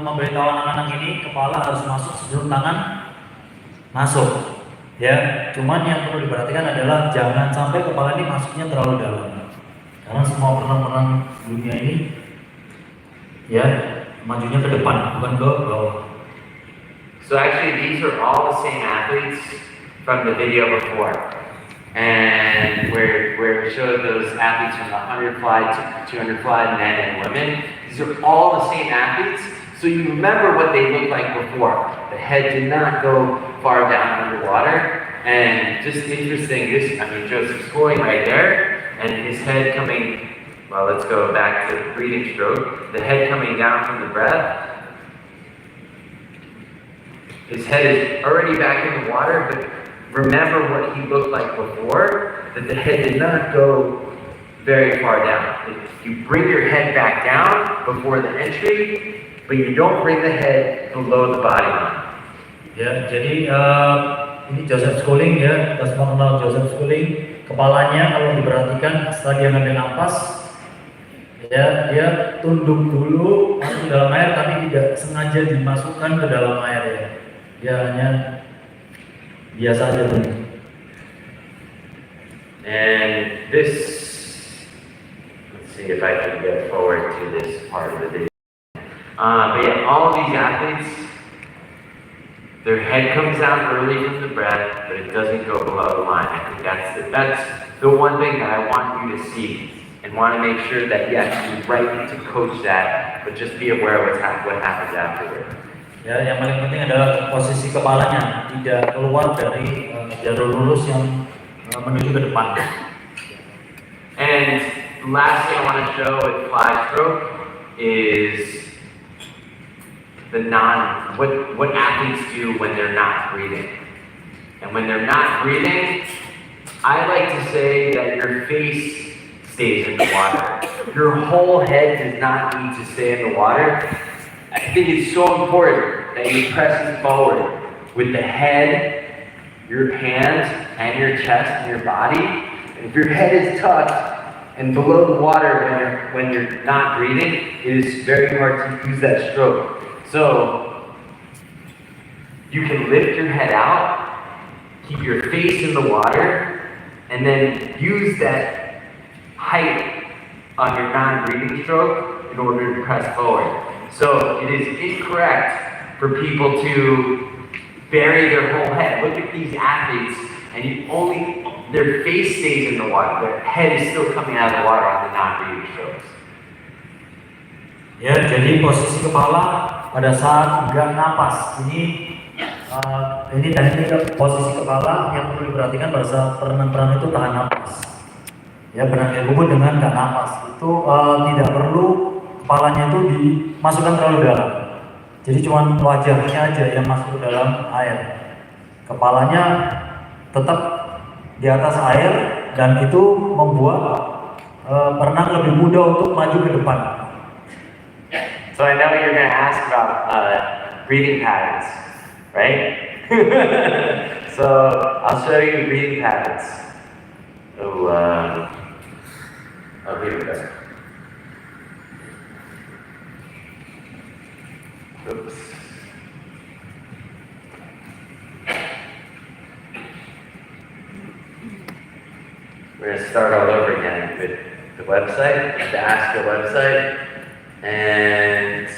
S1: memberitahu anak-anak ini, kepala harus masuk sebelum tangan masuk. Ya, cuman yang perlu diperhatikan adalah jangan sampai kepala ini masuknya terlalu dalam. Karena semua perenang-perenang dunia ini ya, majunya ke depan, bukan ke bawah.
S2: So actually these are all the same athletes from the video before. And where it showed those athletes from the 100 fly to 200 fly, men and women, these are all the same athletes. So you remember what they looked like before. The head did not go far down underwater. And just interesting, Joseph's scoring right there, and his head coming, well, let's go back to the breathing stroke. The head coming down from the breath. His head is already back in the water, but remember what he looked like before, that the head did not go very far down. You bring your head back down before the entry, but you don't bring the head below the body line.
S1: Ya, jadi ini Joseph Schooling ya, kita semua kenal Joseph Schooling. Kepalanya kalau diperhatikan setelah dia ngambil nafas, ya dia tunduk dulu masuk ke dalam air, tapi tidak sengaja dimasukkan ke dalam air ya. Dia hanya biasa aja tuh.
S2: And this, let's see if I can get forward to this part of the video. But yeah, all of these athletes, their head comes out early from the breath, but it doesn't go below the line. I think that's the one thing that I want you to see, and want to make sure that yes, you're right to coach that, but just be aware of what happens afterward.
S1: Ya, yang paling penting adalah posisi kepalanya tidak keluar dari jalur lurus yang menuju ke depan.
S2: And the last thing I want to show with fly stroke is what athletes do when they're not breathing. And when they're not breathing, I like to say that your face stays in the water. Your whole head does not need to stay in the water. I think it's so important that you press it forward with the head, your hands, and your chest and your body. And if your head is tucked and below the water when you're not breathing, it is very hard to use that stroke. So you can lift your head out, keep your face in the water, and then use that height on your non-breathing stroke in order to press forward. So it is incorrect for people to bury their whole head. Look at these athletes, and their face stays in the water. Their head is still coming out of the water on the non-breathing strokes.
S1: Ya, jadi posisi kepala pada saat nggak napas. Ini teknik posisi kepala yang perlu diperhatikan pada saat perenang-perenang itu tahan napas. Ya, berenang di bubut dengan nggak napas itu tidak perlu kepalanya itu dimasukkan terlalu dalam. Jadi cuma wajahnya aja yang masuk ke dalam air. Kepalanya tetap di atas air dan itu membuat perenang lebih mudah untuk maju ke depan.
S2: So I know you're going to ask about breathing patterns, right? So I'll show you breathing patterns. Here we go. Oops. We're going to start all over again with the website, the Ask the website, and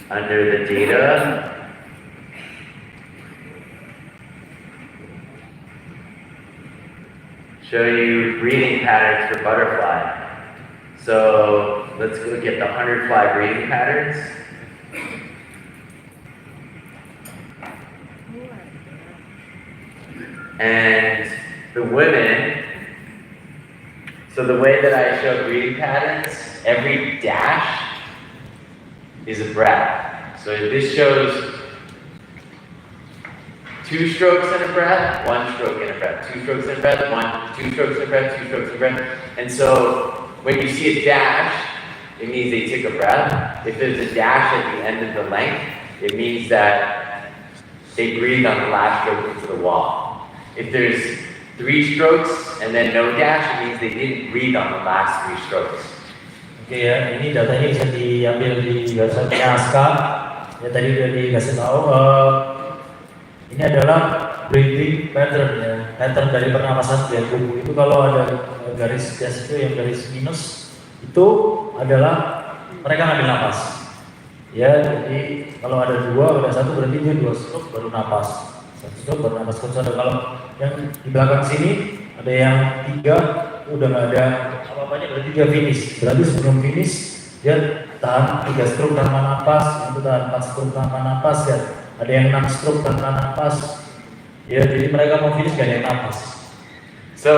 S2: under the data, show you breathing patterns for butterfly. So let's go get the 100 fly breathing patterns. And the women, So the way that I show breathing patterns, every dash is a breath. So this shows 2 strokes in a breath, 1 stroke in a breath, 2 strokes in a breath, 2 strokes in a breath, 2 strokes in a breath. And so when you see a dash, it means they took a breath. If there's a dash at the end of the length, it means that they breathed on the last stroke into the wall. If there's 3 strokes and then no dash, it means they didn't breathe on the last 3 strokes.
S1: Oke ya, ini datanya bisa diambil di website ASKA. Ya tadi udah dikasih tahu. Ini adalah breathing pattern ya, pattern dari pernapasan dari tubuh itu. Kalau ada garis gas itu yang garis minus itu adalah mereka ngambil napas. Ya, jadi kalau ada 2, ada 1 berarti dia 2 stroke baru napas. 1 stroke baru napas. Kalau yang di belakang sini ada yang 3 udah nggak ada apa-apanya berarti dia finish. Berarti sebelum finish dia tahan 3 stroke tanpa napas, itu tahan 4 stroke tanpa napas ya. Ada yang 6 stroke tanpa napas. Ya, jadi mereka mau finish gak ada yang napas.
S2: So,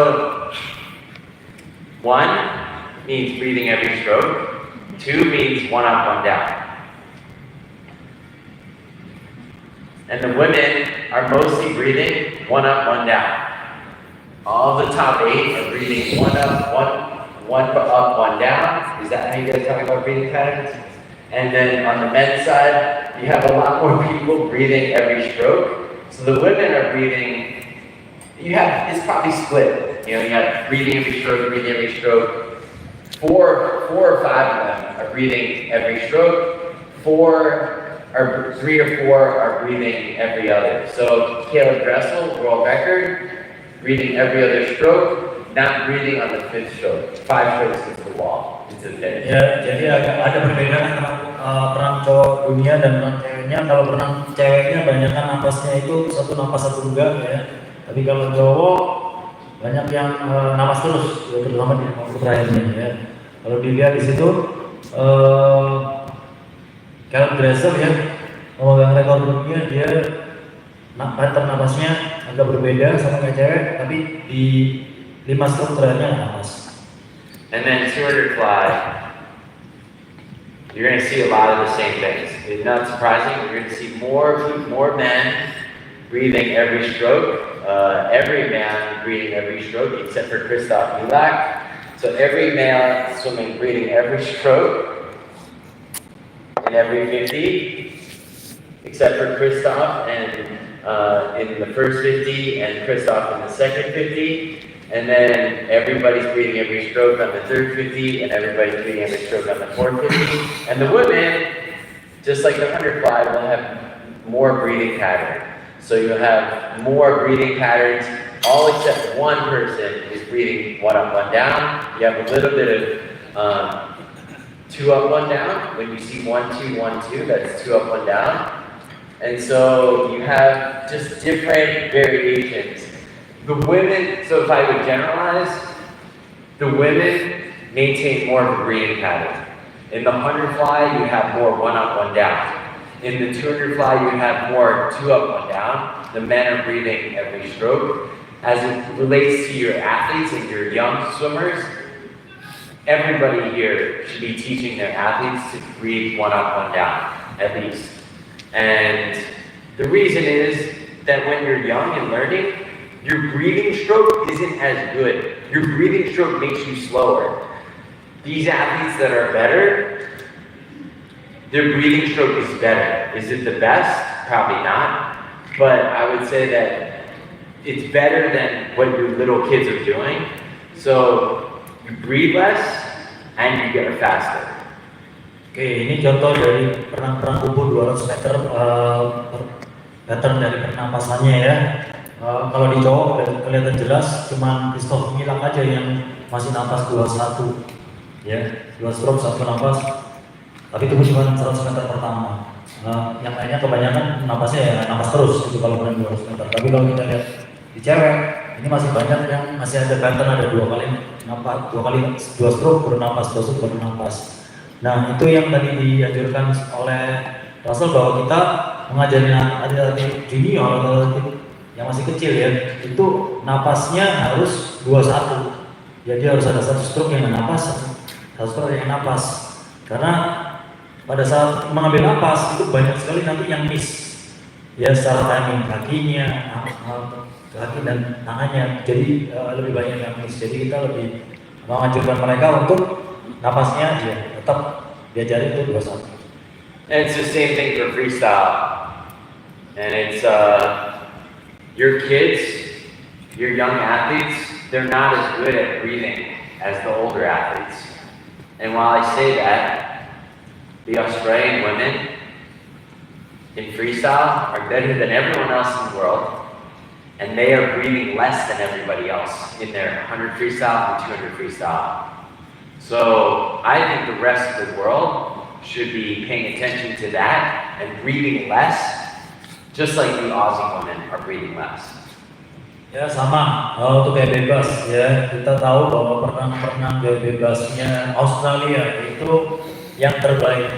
S2: 1 means breathing every stroke. 2 means 1 up, 1 down. And the women are mostly breathing 1 up, 1 down. All the top 8 are breathing 1 up, 1 up, 1 down. Is that how you guys talk about breathing patterns? And then on the men's side, you have a lot more people breathing every stroke. So the women are breathing, it's probably split. You know, you have breathing every stroke. 4 or 5 of them are breathing every stroke. 3 or 4 are breathing every other. So Caleb Russel, world record, breathing every other stroke, not breathing on the 5th stroke. 5 strokes into the wall, into the finish.
S1: Ya, jadi ada perbedaan antara perenang cowok dunia dan perenang ceweknya. Kalau perenang ceweknya banyak kan napasnya itu 1 napas 1 enggak ya. Tapi kalau cowok banyak yang napas terus, ya, terutama di waktu terakhirnya ya. Kalau dilihat di situ, Caleb Russel ya memegang rekor dunia, dia pattern napasnya agak berbeda sama kayak cewek, tapi di 5 stroke terakhirnya napas.
S2: And then 200 fly, you're going to see a lot of the same things. It's not surprising. You're going to see more men breathing every stroke. Every man breathing every stroke, except for Christoph Milak. So every male swimming breathing every stroke in every 50, except for Christoph and in the first 50 and Christoph in the second 50. And then everybody's breathing every stroke on the third 50, and everybody's breathing every stroke on the fourth 50. And the women, just like the 100 fly, will have more breathing pattern. So you'll have more breathing patterns, all except one person is breathing 1 up, 1 down. You have a little bit of 2 up, 1 down. When you see 1, 2, 1, 2, that's 2 up, 1 down. And so you have just different variations. The women, so if I would generalize, the women maintain more of a breathing pattern. In the 100 fly, you have more 1 up, 1 down. In the 200 fly, you have more 2 up, 1 down. The men are breathing every stroke. As it relates to your athletes and your young swimmers, everybody here should be teaching their athletes to breathe 1 up, 1 down, at least. And the reason is that when you're young and learning, your breathing stroke isn't as good. Your breathing stroke makes you slower. These athletes that are better, their breathing stroke is better. Is it the best? Probably not. But I would say that it's better than what your little kids are doing. So you breathe less and you get faster.
S1: Oke, ini contoh dari perenang kubu 200 meter, pattern dari pernapasannya ya. Kalau di cowok kelihatan jelas, cuman Christoph Milak aja yang masih napas 21 ya, 2 stroke 1 napas, tapi itu cuma 100 meter pertama. Yang lainnya kebanyakan napasnya ya napas terus itu kalau berenang 200 meter. Tapi kalau kita lihat di cewek, ini masih banyak yang masih ada pattern, ada 2 kali napas, 2 stroke baru napas, 2 stroke baru napas. Nah itu yang tadi dianjurkan oleh Russel bahwa kita mengajari atlet junior atau atlet yang masih kecil ya, itu napasnya harus 21. ya dia harus ada satu stroke yang napas, satu stroke yang napas. Karena pada saat mengambil napas itu banyak sekali nanti yang miss, ya secara timing kakinya, kaki dan tangannya. Jadi lebih banyak yang miss. Jadi kita lebih menganjurkan mereka untuk napasnya ya tetap diajarin itu 21.
S2: And it's the same thing for freestyle. And it's your kids, your young athletes, they're not as good at breathing as the older athletes. And while I say that, the Australian women in freestyle are better than everyone else in the world, and they are breathing less than everybody else in their 100 freestyle and 200 freestyle. So I think the rest of the world should be paying attention to that and breathing less, just like the Aussie women are breathing less.
S1: Ya sama, untuk gaya bebas ya, kita tahu bahwa perenang-perenang gaya bebasnya Australia itu yang terbaik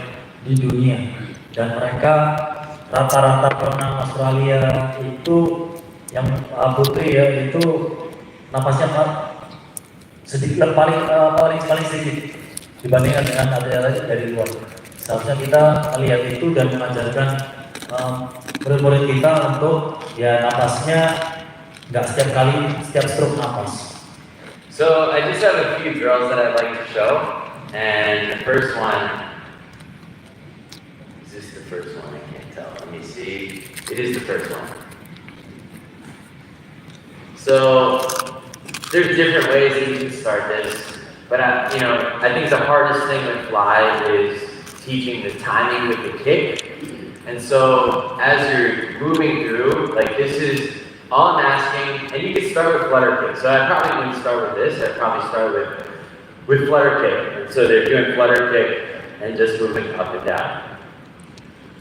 S1: di dunia, dan mereka rata-rata perenang Australia itu yang putri ya itu napasnya sedikit paling sedikit dibandingkan dengan atlet-atlet dari luar. Seharusnya kita lihat itu dan mengajarkan murid-murid kita untuk ya napasnya nggak setiap stroke napas.
S2: So I just have a few drills that I'd like to show, and the first one, is this the first one? I can't tell. Let me see. It is the first one. So there's different ways that you can start this, but I think the hardest thing with fly is teaching the timing with the kick. And so as you're moving through, like this is all I'm asking, and you can start with flutter kick. So I probably wouldn't start with this. I'd probably start with flutter kick. And so they're doing flutter kick and just moving up and down.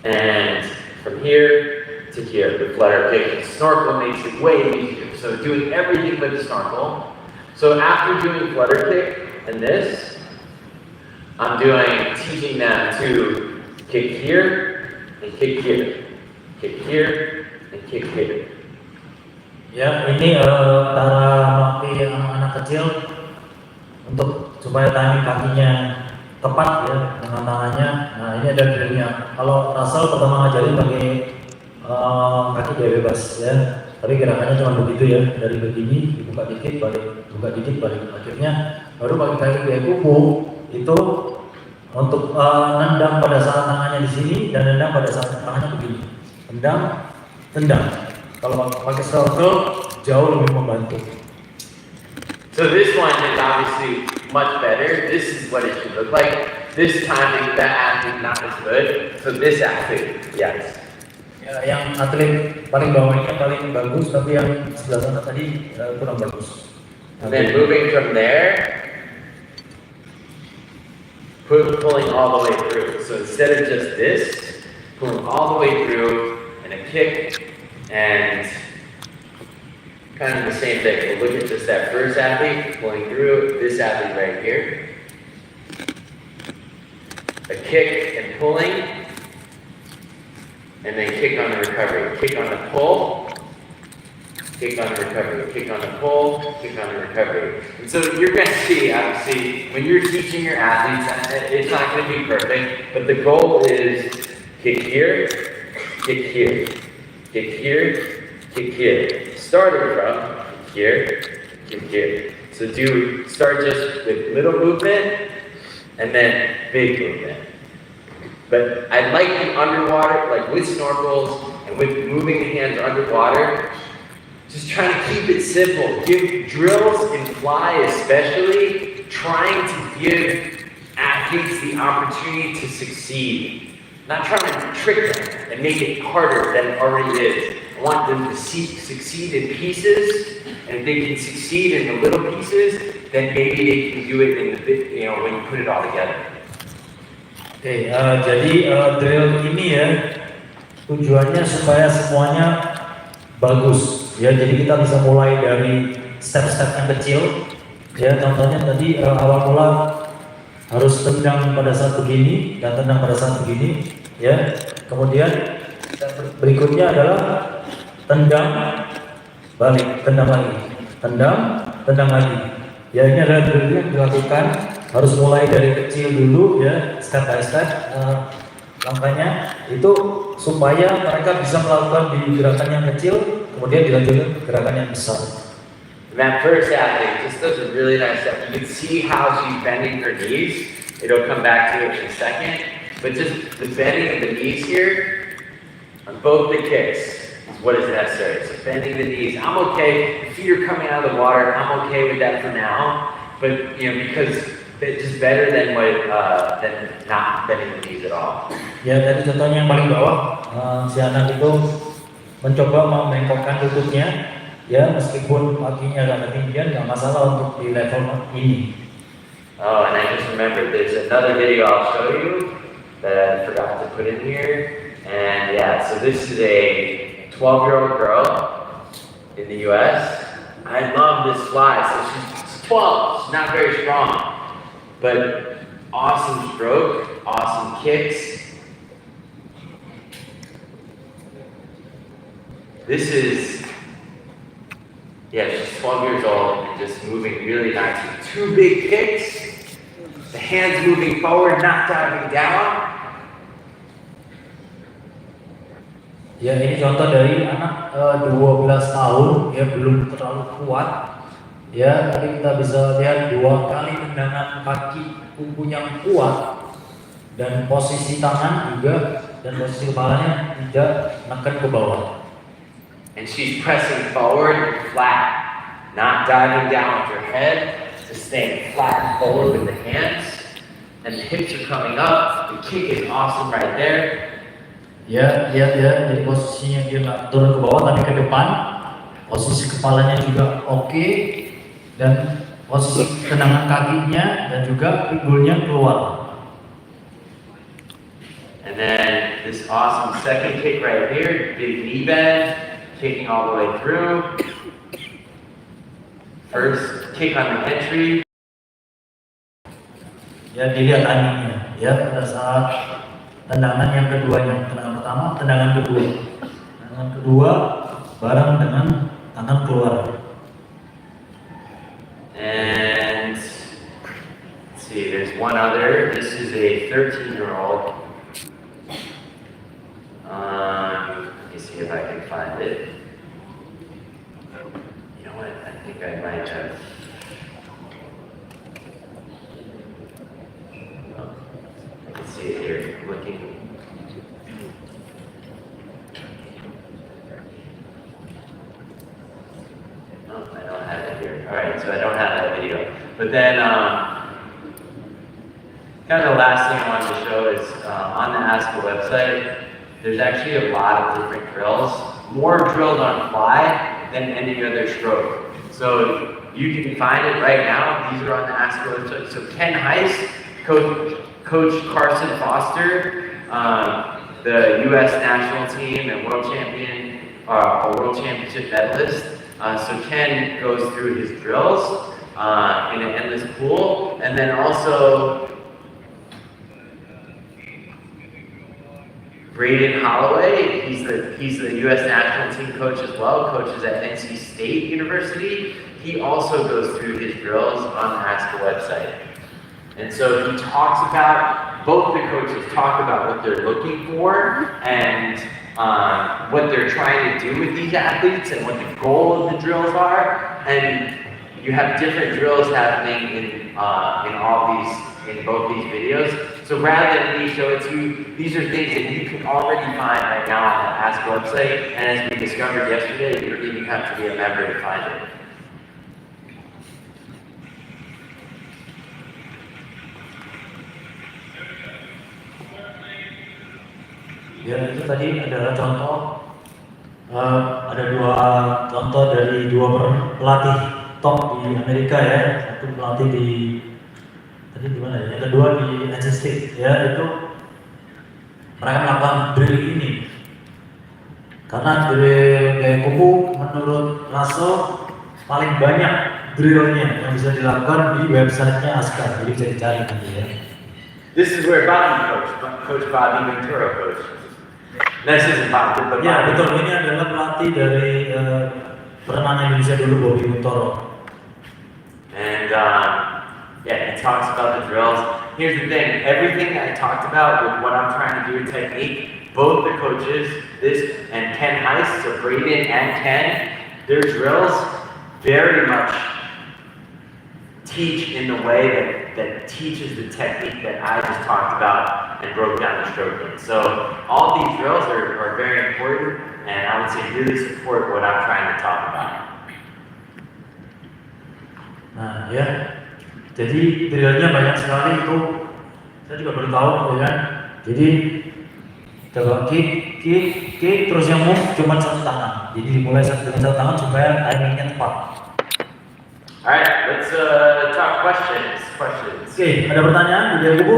S2: And from here to here, the flutter kick. The snorkel makes it way easier. So doing everything but the snorkel. So after doing flutter kick and this, I'm teaching them to kick here and kick here, kick here and kick here.
S1: Ya, ini cara melatih anak-anak kecil untuk supaya timing kakinya tepat ya dengan tangannya. Nah ini ada drillnya. Kalau Russel pertama ngajarin pakai kaki gaya bebas ya, tapi gerakannya cuma begitu ya, dari begini dibuka dikit balik, buka dikit balik, akhirnya baru pakai kaki gaya kuku itu untuk nendang pada saat tangannya di sini dan nendang pada saat tangannya begini, tendang. Kalau pakai snorkel jauh lebih membantu.
S2: So this one is obviously much better. This is what it should look like. This timing, that athlete not as good. So this athlete, yes.
S1: Ya, yang atlet paling bawah ini paling bagus, tapi yang sebelah sana tadi kurang bagus.
S2: And then moving from there, pulling all the way through. So instead of just this, pulling all the way through and a kick. And kind of the same thing. We'll look at just that first athlete pulling through, this athlete right here. A kick and pulling, and then kick on the recovery. Kick on the pull, kick on the recovery. Kick on the pull, kick on the recovery. And so you're going to see, obviously, when you're teaching your athletes, it's not going to be perfect, but the goal is kick here, kick here. Kick here, kick here. Starting from here, kick here. So start just with little movement and then big movement. But I like the underwater, like with snorkels and with moving the hands underwater, just trying to keep it simple. Give drills in fly especially, trying to give athletes the opportunity to succeed. Not trying to trick them and make it harder than it already is. I want them to succeed in pieces, and if they can succeed in the little pieces, then maybe they can do it in the big, when you put it all together.
S1: Oke, jadi drill ini ya tujuannya supaya semuanya bagus. Ya, jadi kita bisa mulai dari step-step yang kecil. Ya, contohnya tadi awal mula harus tendang pada saat begini dan tendang pada saat begini, ya. Kemudian berikutnya adalah tendang balik, tendang lagi, tendang lagi. Ya ini adalah drill yang dilakukan harus mulai dari kecil dulu ya, step by step langkahnya itu supaya mereka bisa melakukan di gerakan yang kecil kemudian dilanjutkan ke gerakan yang besar.
S2: That first athlete just does a really nice job. You can see how she's bending her knees. It'll come back to it in a second. But just the bending of the knees here on both the kicks is what is necessary. So bending the knees. I'm okay. The feet are coming out of the water. I'm okay with that for now. But because it's just better than than not bending the knees at all.
S1: Ya tadi contohnya yang paling bawah, si anak itu mencoba membengkokkan lututnya. Ya, meskipun kakinya agak ketinggian, nggak masalah untuk di level ini.
S2: Oh, and I just remembered there's another video I'll show you that I forgot to put in here. And yeah, so this is a 12-year-old girl in the US. I love this fly. So she's 12, she's not very strong, but awesome stroke, awesome kicks. This is, yeah, she's 12 years old and just moving really nicely. 2 big kicks, the hands moving forward, not diving down.
S1: Ya ini contoh dari anak 12 tahun, ya belum terlalu kuat. Ya tadi kita bisa lihat 2 kali tendangan kaki kuku yang kuat dan posisi tangan juga dan posisi kepalanya tidak menekan ke bawah.
S2: And she's pressing forward flat, not diving down with her head, just staying flat and forward with the hands. And the hips are coming up, the kick is awesome right there.
S1: Ya, lihat ya, jadi posisinya dia nggak turun ke bawah tapi ke depan. Posisi kepalanya juga oke, dan posisi tendangan kakinya dan juga pinggulnya keluar.
S2: And then this awesome second kick right here, big knee bend. Kicking all the way through. First kick on the entry.
S1: Ya dilihat timingnya, ya pada saat tendangan yang keduanya, tendangan pertama, tendangan kedua bareng dengan tangan keluar.
S2: And let's see, there's one other. This is a 13-year-old. Let me see if I can find it. You know what? I think I might have. Oh, let's see it here. Looking. Oh, I don't have it here. All right, so I don't have that video. But then, kind of the last thing I wanted to show is on the ASCA website. There's actually a lot of different drills, more drills on fly than any other stroke. So you can find it right now. These are on the ASCA website. So Ken Heist, Coach Carson Foster, the U.S. national team and world champion, a world championship medalist. So Ken goes through his drills in an endless pool, and then also Braden Holloway, he's the U.S. national team coach as well, coaches at NC State University. He also goes through his drills on the ASCA website. And so he talks about, both the coaches talk about what they're looking for and what they're trying to do with these athletes and what the goal of the drills are. And you have different drills happening in both these videos. So rather than me show it to you, these are things that you can already find right now on the ASCA website. And as we discovered yesterday, you don't even have to be a member to find it.
S1: Ya itu tadi adalah contoh, ada 2 contoh dari 2 pelatih top di Amerika ya. Satu pelatih di tadi di mana ya? Yang kedua di NC State ya, itu mereka melakukan drill ini. Karena drill kayak kuku menurut Russel paling banyak drillnya yang bisa dilakukan di websitenya ASCA, jadi bisa dicari nanti ya.
S2: This is where Bobby Coach Bobby Ventura coach. This isn't Bobby, but
S1: Ya betul, ini adalah pelatih dari perenang Indonesia dulu, Bobby Muntoro.
S2: And yeah, he talks about the drills. Here's the thing, everything I talked about with what I'm trying to do in technique, both the coaches, this and Ken Heiss, so Braden and Ken, their drills very much teach in the way that teaches the technique that I just talked about and broke down the stroking. So all these drills are very important, and I would say really support what I'm trying to talk about.
S1: Nah ya, jadi drillnya banyak sekali itu. Saya juga baru tahu ya kan. Jadi coba kick, terus yang move cuma satu tangan. Jadi dimulai dengan satu tangan supaya timingnya tepat.
S2: Alright, let's talk questions.
S1: Oke, ada pertanyaan di dari buku?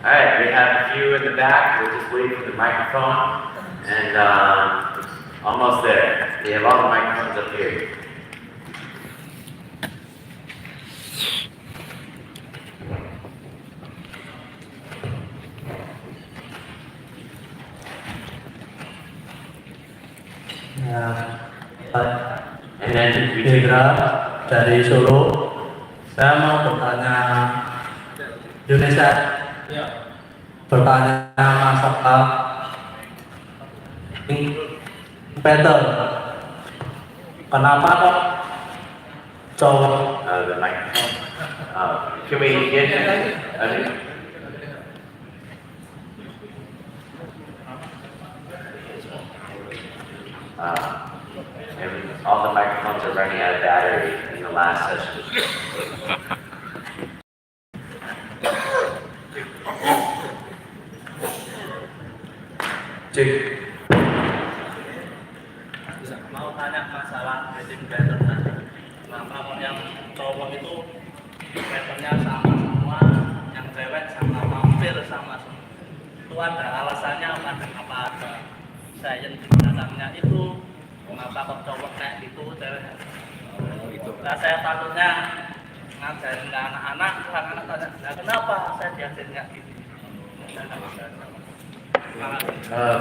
S2: Alright, we have a few in the back. We'll just wait for the microphone. And almost there. We have all the microphones up here. And then we take
S1: dari Solo. Saya mau bertanya Indonesia. Bertanya masalah pattern. Kenapa kok cowok?
S2: The microphone. Can we get all the microphones are running out of battery in the last session.
S1: Cek.
S3: Mau tanya masalah breathing pattern tadi. Kenapa kalau yang cowok itu patternnya sama semua, yang cewek sama hampir sama semua. Itu ada alasannya apa? Kenapa ada science di belakangnya itu? Kenapa kok cowok kayak gitu, cewek? Gitu. Nah, saya takutnya ngajarin ke anak-anak tanya, nah, kenapa saya diajarin kayak gitu?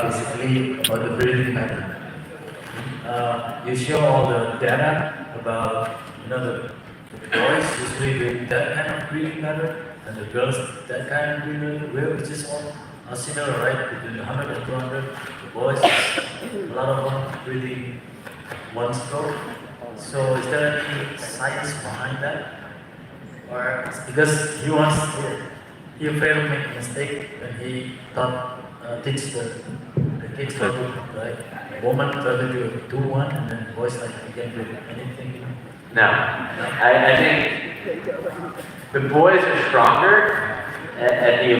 S1: Basically about the breathing pattern. You show all the data about the boys usually with that kind of breathing pattern and the girls that kind of breathing pattern, which is all similar, right? Between 100 and 200, the boys, a lot of them breathing one stroke. So is there any science behind that? Or because he failed to make a mistake when he thought teach the kids how to like woman try to do one and then boys like you can do anything.
S2: No, I think the boys are stronger at the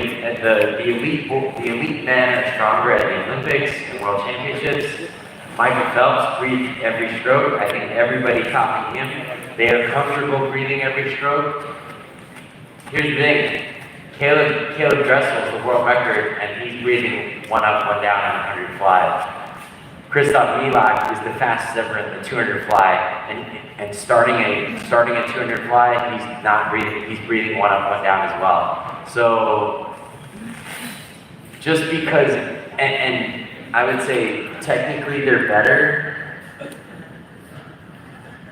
S2: elite men are stronger at the Olympics and World Championships. Michael Phelps breathed every stroke. I think everybody copying him. They are comfortable breathing every stroke. Here's the thing. Caleb Russel is the world record, and he's breathing one up, one down on 100 fly. Christoph Milak is the fastest ever in the 200 fly, and starting at 200 fly, he's not breathing. He's breathing one up, one down as well. So just because, and I would say technically they're better.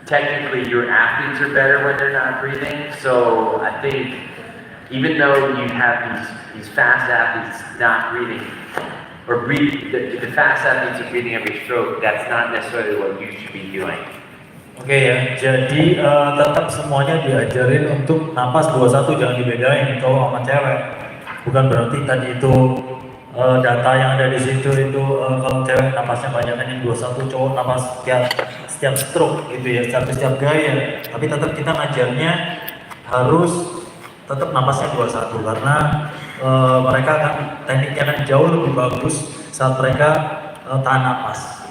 S2: Technically, your athletes are better when they're not breathing. So I think, even though you have these fast athletes not breathing, or the fast athletes are breathing every stroke, that's not necessarily what you should be doing.
S1: Oke ya, jadi tetap semuanya diajarin untuk napas 21, jangan dibedain cowok sama cewek. Bukan berarti tadi itu data yang ada di situ itu kalau cewek napasnya banyak kan yang 21, cowok napas setiap stroke gitu ya, setiap gaya. Tapi tetap kita ngajarnya harus tetap napasnya 21 karena mereka kan tekniknya kan jauh lebih bagus saat mereka tahan napas.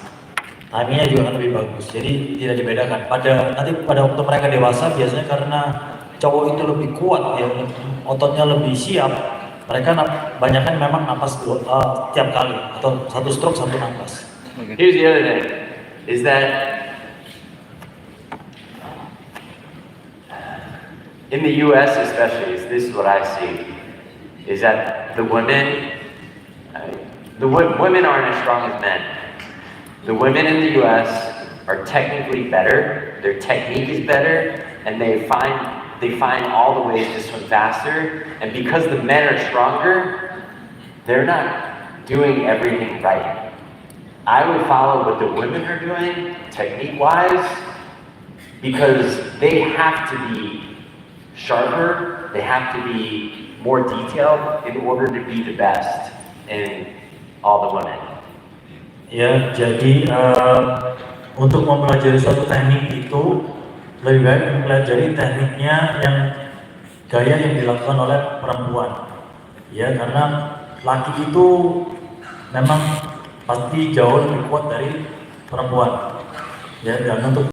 S1: Timingnya juga kan lebih bagus. Jadi tidak dibedakan. Nanti pada waktu mereka dewasa biasanya karena cowok itu lebih kuat ya, ototnya lebih siap. Mereka banyaknya memang napas tiap kali atau satu stroke satu napas.
S2: Here's the other thing, is that in the U.S. especially, this is what I see, is that the women aren't as strong as men. The women in the U.S. are technically better, their technique is better, and they find all the ways to swim faster. And because the men are stronger, they're not doing everything right. I would follow what the women are doing, technique-wise, because they have to be sharper, they have to be more detailed in order to be the best in all the women.
S1: Ya, jadi untuk mempelajari suatu teknik itu lebih baik mempelajari tekniknya yang gaya yang dilakukan oleh perempuan. Ya, karena laki itu memang pasti jauh lebih kuat dari perempuan. Ya, dan untuk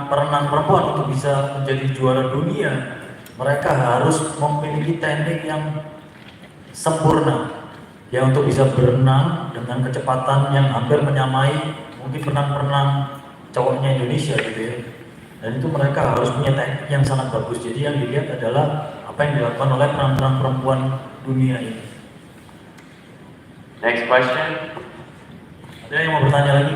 S1: perenang perempuan untuk bisa menjadi juara dunia, mereka harus memiliki teknik yang sempurna. Ya, untuk bisa berenang dengan kecepatan yang hampir menyamai mungkin perenang-perenang cowoknya Indonesia gitu ya. Dan itu mereka harus punya teknik yang sangat bagus. Jadi yang dilihat adalah apa yang dilakukan oleh perenang perempuan dunia ini.
S2: Next question.
S1: Ada yang mau bertanya lagi?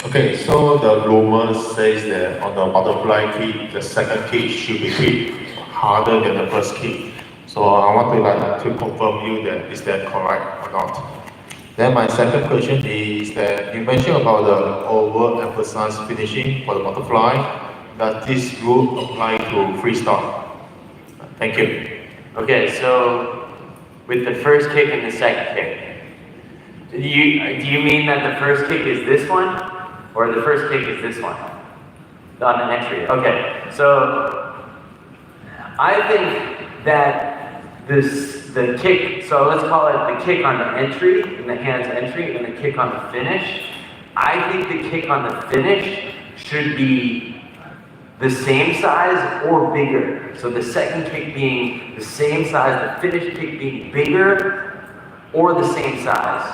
S4: Okay, so the rumor says that on the butterfly kick, the second kick should be hit harder than the first kick. So I want to confirm you that is that correct or not? Then my second question is that you mentioned about the overemphasized finishing for the butterfly. Does this rule apply to freestyle? Thank you.
S2: Okay, so with the first kick and the second kick, do you mean that the first kick is this one, or the first kick is this one on the entry? Okay, so I think that the kick, so let's call it the kick on the entry, and the hands entry, and the kick on the finish. I think the kick on the finish should be the same size or bigger. So the second kick being the same size, the finish kick being bigger or the same size.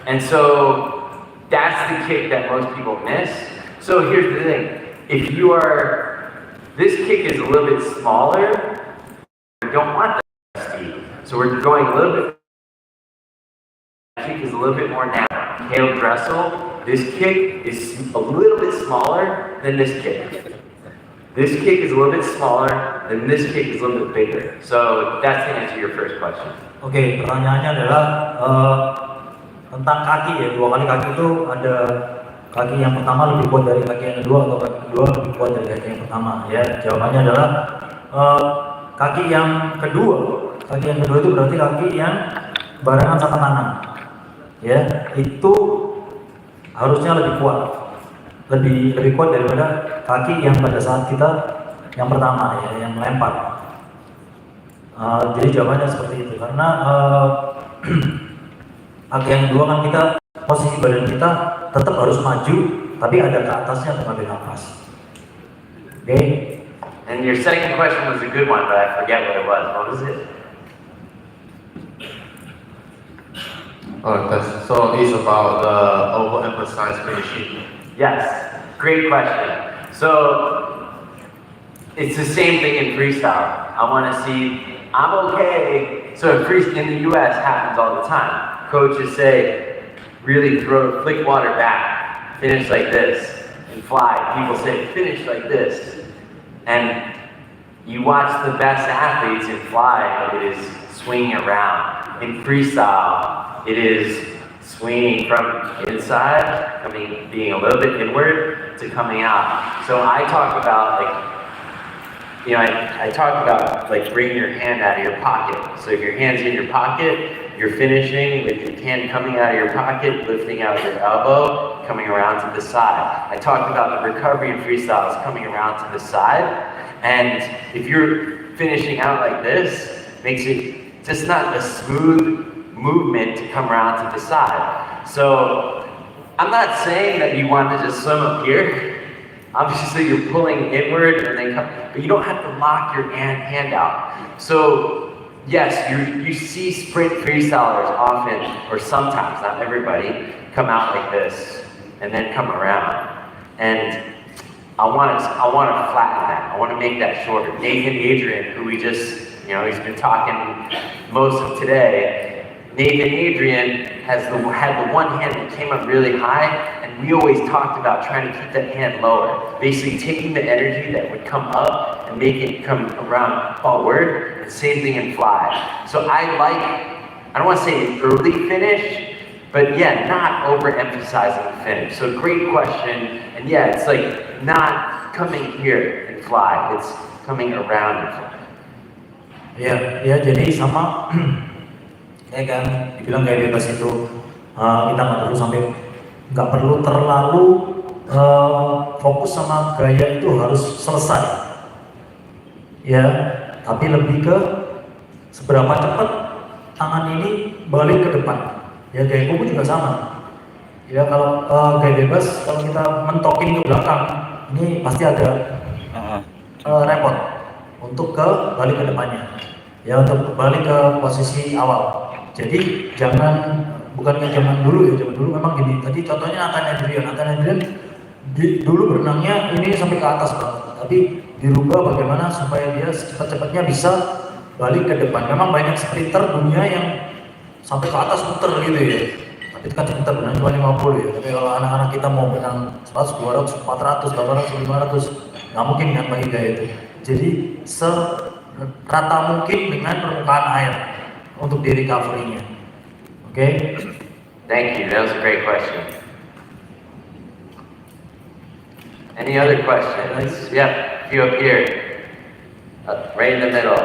S2: And so that's the kick that most people miss. So here's the thing, this kick is a little bit smaller, we don't want that speed. So we're going a little bit, kick is a little bit more narrow. Hailed Russel, this kick is a little bit smaller than this kick. This kick is a little bit smaller, and this kick is a little bit bigger. So that's the answer to your first question.
S1: Oke, pertanyaannya adalah tentang kaki ya. Dua kali kaki itu ada kaki yang pertama lebih kuat dari kaki yang kedua atau kaki kedua lebih kuat dari kaki yang pertama. Ya, jawabannya adalah kaki yang kedua. Kaki yang kedua itu berarti kaki yang barengan sama tangan. Ya, itu harusnya lebih kuat. Lebih kuat daripada kaki yang pada saat kita yang pertama ya, yang melempar. Jadi jawabannya seperti itu karena kaki yang kedua kan kita posisi badan kita tetap harus maju, tapi ada ke atasnya untuk ambil nafas. Oke.
S2: And your second question was a good one, but I forget what it was. What was it?
S4: So it's about the overemphasized finishing.
S2: Yes, great question. So it's the same thing in freestyle. I want to see, I'm okay. So in the US happens all the time. Coaches say, really flick water back, finish like this, and fly. People say, finish like this. And you watch the best athletes in fly, it is swinging around. In freestyle, it is swinging from inside, being a little bit inward to coming out. So I talk about I talk about bringing your hand out of your pocket. So if your hand's in your pocket, you're finishing with your hand coming out of your pocket, lifting out your elbow, coming around to the side. I talked about the recovery in freestyle is coming around to the side. And if you're finishing out like this, makes it just not a smooth movement to come around to the side. So I'm not saying that you want to just swim up here. Obviously you're pulling inward and then come, but you don't have to lock your hand out. So yes, you see sprint freestylers often, or sometimes, not everybody, come out like this and then come around. And I want to flatten that. I want to make that shorter. Nathan Adrian, who we just, he's been talking most of today, Nathan Adrian had the one hand that came up really high, and we always talked about trying to keep that hand lower. Basically taking the energy that would come up and make it come around forward, and same thing in fly. So I don't want to say an early finish, but yeah, not overemphasizing the finish. So great question, and yeah, it's like not coming here and fly, it's coming around and fly.
S1: Ya, jadi sama ya kan dibilang gaya bebas itu kita nggak perlu terlalu fokus sama gaya itu harus selesai ya, tapi lebih ke seberapa cepat tangan ini balik ke depan ya. Gaya kubu juga sama ya, kalau gaya bebas kalau kita mentokin ke belakang ini pasti agak repot untuk balik ke depannya ya, untuk balik ke posisi awal. Jadi bukannya zaman dulu memang gini. Tadi contohnya Nathan Adrian dulu berenangnya ini sampai ke atas banget, tapi dirubah bagaimana supaya dia secepat-cepatnya bisa balik ke depan. Memang banyak sprinter dunia yang sampai ke atas muter gitu ya, tapi kan kita berenang cuma 50 ya. Tapi kalau anak-anak kita mau berenang 100, 200, 400, 800, 500 nggak mungkin kan pakai gaya itu. Jadi serata mungkin dengan permukaan air untuk di recovery-nya. Okay?
S2: Thank you. That was a great question. Any other questions? Yep, a few up here. Right in the middle.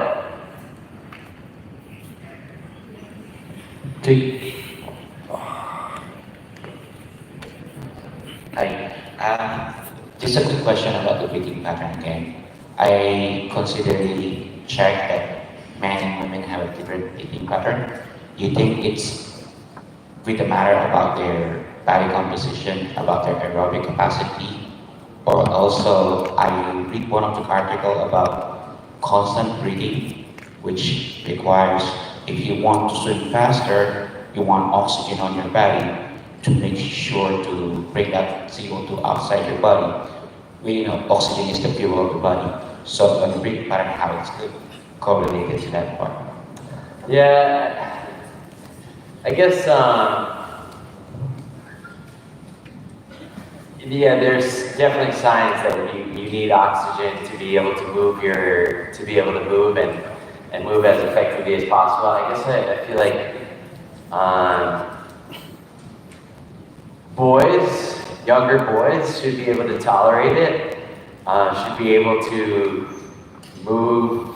S5: Hi. Just a quick question about the breathing pattern again. I considerably checked that men and women have a different breathing pattern. You think it's with a matter about their body composition, about their aerobic capacity, or also I read one of the article about constant breathing, which requires if you want to swim faster, you want oxygen on your body to make sure to bring that CO2 outside your body. We know oxygen is the fuel of the body. So on the breathing pattern, how it's correlated to that part.
S2: Yeah, I guess, yeah, there's definitely signs that you need oxygen to be able to move and move as effectively as possible. I guess I feel like younger boys should be able to tolerate it, should be able to move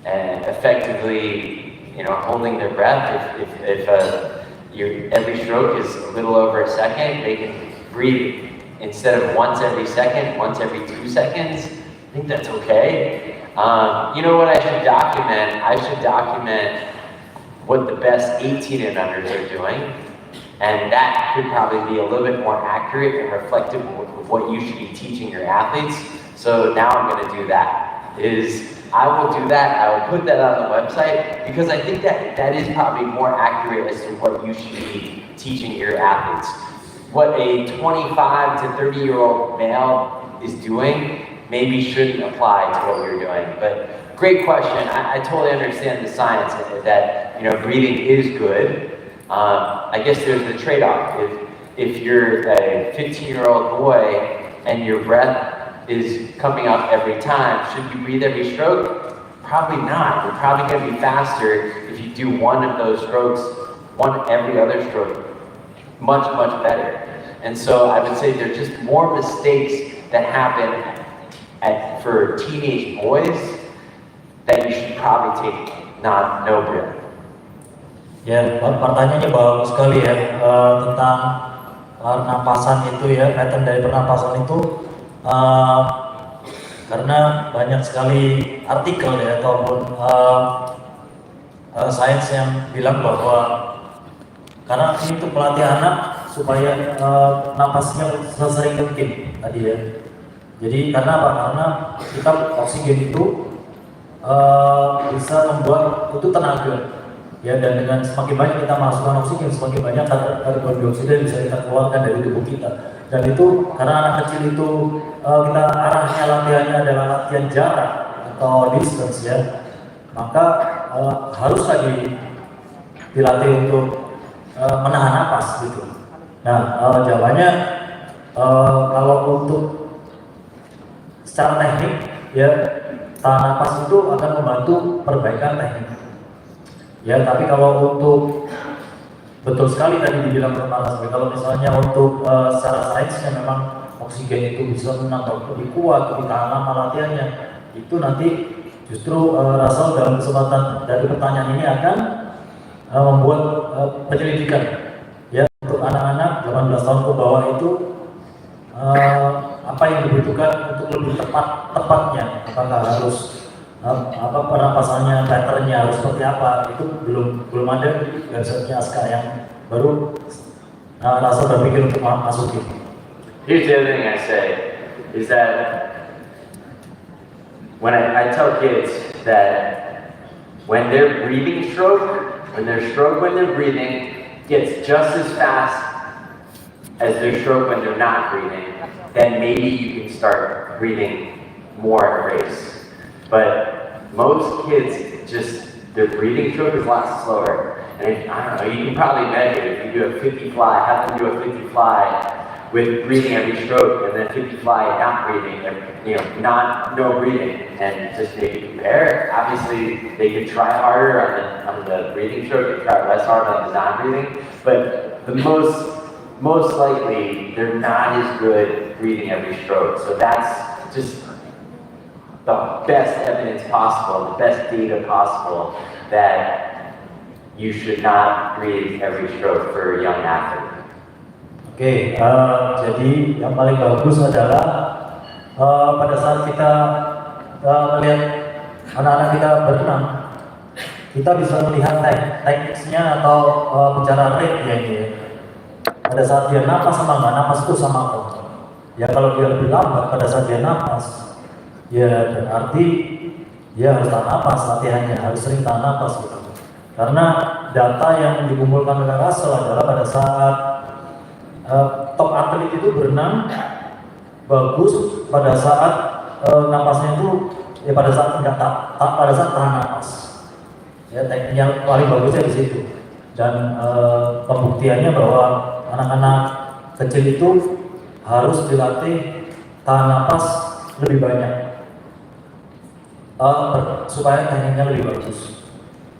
S2: and effectively, holding their breath. If every stroke is a little over a second, they can breathe instead of once every second, once every 2 seconds. I think that's okay. You know what I should document? I should document what the best 18 and unders are doing. And that could probably be a little bit more accurate and reflective of what you should be teaching your athletes. So now I'm going to do that. I will do that. I will put that on the website because I think that is probably more accurate as to what you should be teaching your athletes. What a 25 to 30-year-old male is doing maybe shouldn't apply to what you're doing. But great question. I totally understand the science that breathing is good. I guess there's the trade-off. If you're a 15-year-old boy and your breath is coming up every time, should you breathe every stroke? Probably not. You're probably going to be faster if you do one of those strokes, one every other stroke, much, much better. And so I would say there's just more mistakes that happen for teenage boys that you should probably take no breath.
S1: Ya, pertanyaannya bagus sekali ya, tentang pernapasan itu ya, pattern dari pernapasan itu, karena banyak sekali artikel ya ataupun sains yang bilang bahwa karena ini untuk melatih anak supaya napasnya sesering mungkin tadi ya. Jadi karena apa? Karena kita oksigen itu bisa membuat itu tenaga. Ya, dan dengan semakin banyak kita masukkan oksigen, semakin banyak karbon dioksida yang bisa kita keluarkan dari tubuh kita. Dan itu karena anak kecil itu kita arahnya latihannya adalah latihan jarak atau distance ya, maka harus lagi dilatih untuk menahan napas gitu. Nah, jawabannya kalau untuk secara teknik ya tahan napas itu akan membantu perbaikan teknik. Ya, tapi kalau untuk betul sekali tadi dibilang Mas, kalau misalnya untuk secara sainsnya memang oksigen itu bisa menambah lebih kuat, lebih tahan lama latihannya, itu nanti justru Russel dalam kesempatan dari pertanyaan ini akan membuat penyelidikan ya untuk anak-anak 18 tahun ke bawah itu apa yang dibutuhkan untuk lebih tepatnya, apakah harus apa pernapasannya, patternnya harus seperti apa, itu belum ada websitenya ASKA yang baru Russel berpikir untuk masukin.
S2: Here's the other thing I say, is that when I tell kids that when they're breathing stroke, when their stroke when they're breathing gets just as fast as their stroke when they're not breathing, then maybe you can start breathing more at a race. But most kids their breathing stroke is a lot slower. And I don't know, you can probably measure if you do a 50 fly, have them do a 50 fly with breathing every stroke, and then 50 fly not breathing, no breathing, and just maybe compare. Obviously, they could try harder on the breathing stroke and try less hard on the non-breathing, but the most likely, they're not as good breathing every stroke. So that's just the best evidence possible, the best data possible that you should not breathe every stroke for a young athlete.
S1: Oke, jadi yang paling bagus adalah pada saat kita melihat anak-anak kita berenang, kita bisa melihat tekniknya atau bicara rate ya ini. Pada saat dia napas sama nggak napas itu sama kok. Ya kalau dia lebih lambat pada saat dia napas, ya berarti dia harus tahan napas latihannya, harus sering tahan napas gitu. Karena data yang dikumpulkan oleh Russel adalah pada saat top atlet itu berenang bagus pada saat napasnya itu ya pada saat enggak pada saat tahan napas. Ya teknik yang paling bagusnya di situ. Dan pembuktiannya bahwa anak-anak kecil itu harus dilatih tahan napas lebih banyak supaya tekniknya lebih bagus.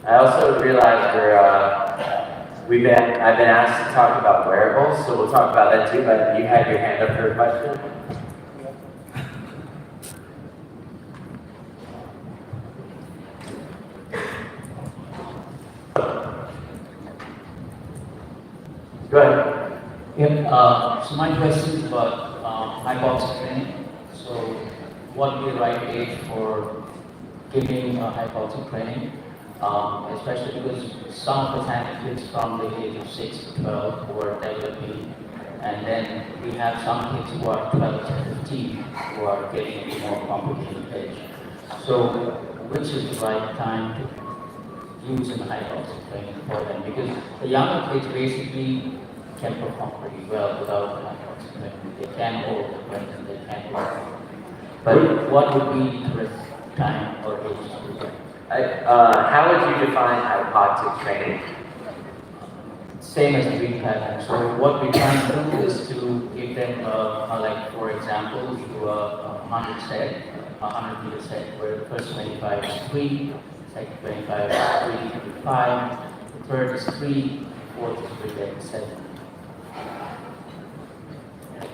S2: I also realized I've been asked to talk about wearables, so we'll talk about that too, but you had your hand up for a question. Go ahead.
S6: Yeah, so my question is about hypoxic training. So what would be the right age for giving hypoxic training? Especially because some of the kids from the age of 6 to 12 who are developing, and then we have some kids who are 12 to 15 who are getting into more complicated age. So which is the right time to use in hypoxic training for them? Because the younger kids basically can perform pretty well without hypoxic training. They can hold the breath and they can perform. But what would be the correct time or age to do that?
S2: How would you define hypoxic training?
S6: Same as the breathing pattern. So what we try to do is to give them, like for example, do a 100 set, a 100 meter set, where the first 25 is 3, second 25 is 3, 5, the third is 3, fourth is 3, then 7.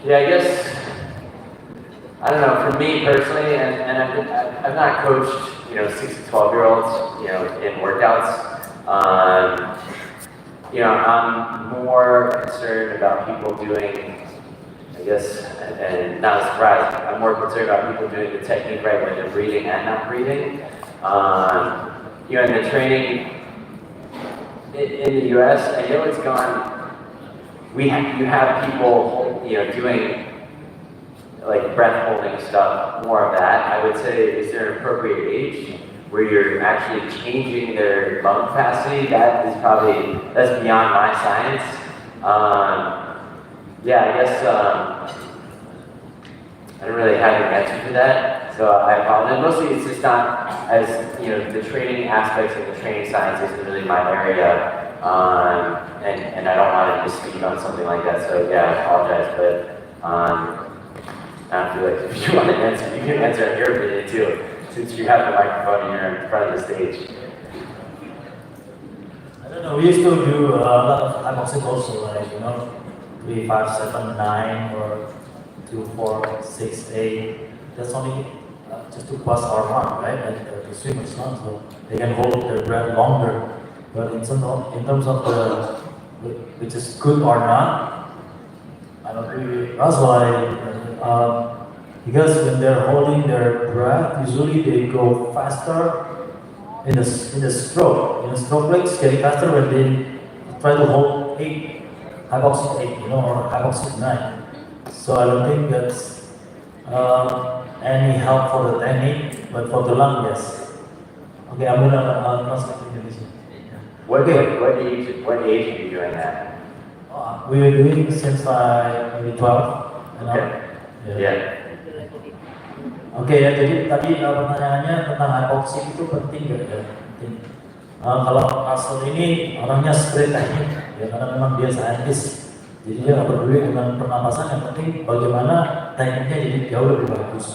S2: Yeah, I guess, I don't know, for me personally, and I've not coached, 6 to 12-year-olds, in workouts. I'm more concerned about people doing, I guess, and not a surprise, I'm more concerned about people doing the technique right when they're breathing and not breathing. In the training in the US, I know it's gone, you have people, doing like breath holding stuff, more of that. I would say, is there an appropriate age where you're actually changing their lung capacity? That's beyond my science. I guess I don't really have an answer for that, so I apologize. Mostly it's just not, as the training aspects of the training science isn't really my area. And I don't want to misspeak on something like that, so yeah, I apologize, but I feel like if you want to answer, you can answer in your opinion too, since you have the microphone and you're in front of the stage.
S1: I don't know, we used to do a lot of hypoxic also, like, 3, 5, 7, 9, or 2, 4, 6, 8. That's only just to pass our run, right? Like the swimmers run, so they can hold their breath longer. But in terms of which is good or not, I don't agree with Russell. Because when they're holding their breath, usually they go faster in the stroke. In the stroke rates, getting faster when they try to hold 8, hypoxic 8, or hypoxic 9. So I don't think that's any help for the technique, but for the lung, yes. Okay, I'm gonna translate Indonesia.
S2: What age are you doing that?
S1: We were doing since maybe 12.
S2: Okay. Yeah.
S1: Oke ya, jadi tadi pertanyaannya tentang hypoxic itu penting nggak ya? Penting. Kalau Russel ini orangnya straight teknik, ya karena memang dia saintis. Jadi dia nggak peduli dengan pernapasan, yang penting bagaimana tekniknya jadi jauh lebih bagus.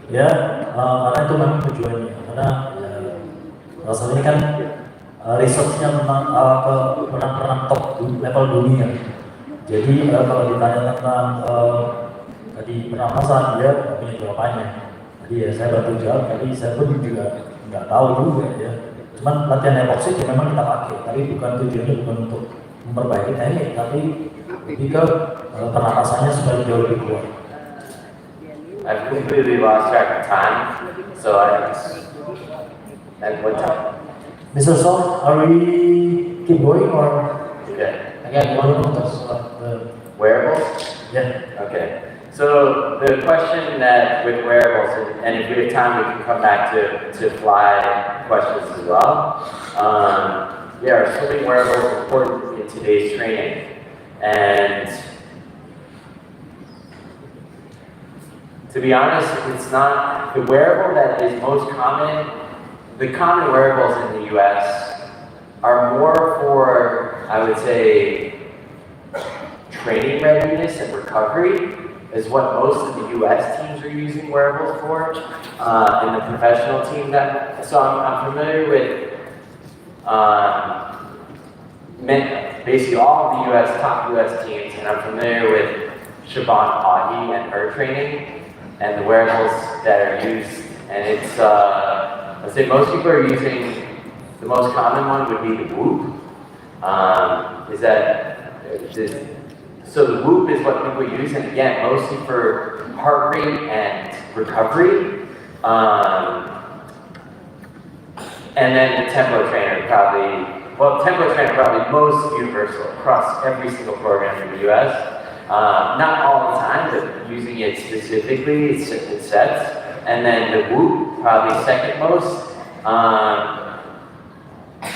S1: Ya, karena itu memang tujuannya. Karena Russel ini kan researchnya tentang pemenang-pemenang top level dunia. Jadi kalau ditanya tentang tadi pernapasan, dia nggak punya jawabannya. Jadi ya saya bantu jawab, tapi saya pun juga nggak tahu juga ya. Cuman latihan hypoxic ya memang kita pakai, tapi bukan tujuannya bukan untuk memperbaiki teknik, tapi lebih ke pernapasannya supaya jauh lebih kuat.
S2: I've completely lost track of time, so at what time?
S1: Mr. Song, are we keep going or?
S2: Okay.
S1: Again, one of the
S2: Wearables?
S1: yeah.
S2: Okay. So the question that with wearables, and if we have time, we can come back to fly questions as well. Are swimming wearables important in today's training? And to be honest, it's not the wearable that is most common. The common wearables in the US are more for, I would say, training readiness and recovery is what most of the US teams are using wearables for, and the professional team so I'm familiar with basically all of the top US teams, and I'm familiar with Siobhan Pahi and her training and the wearables that are used, and it's I'd say most people are using, the most common one would be the Whoop. So the Whoop is what people use, and again, mostly for heart rate and recovery. And then the Tempo Trainer Tempo Trainer most universal across every single program in the US. Not all the time, but using it specifically, it sets. And then the Whoop, probably second most.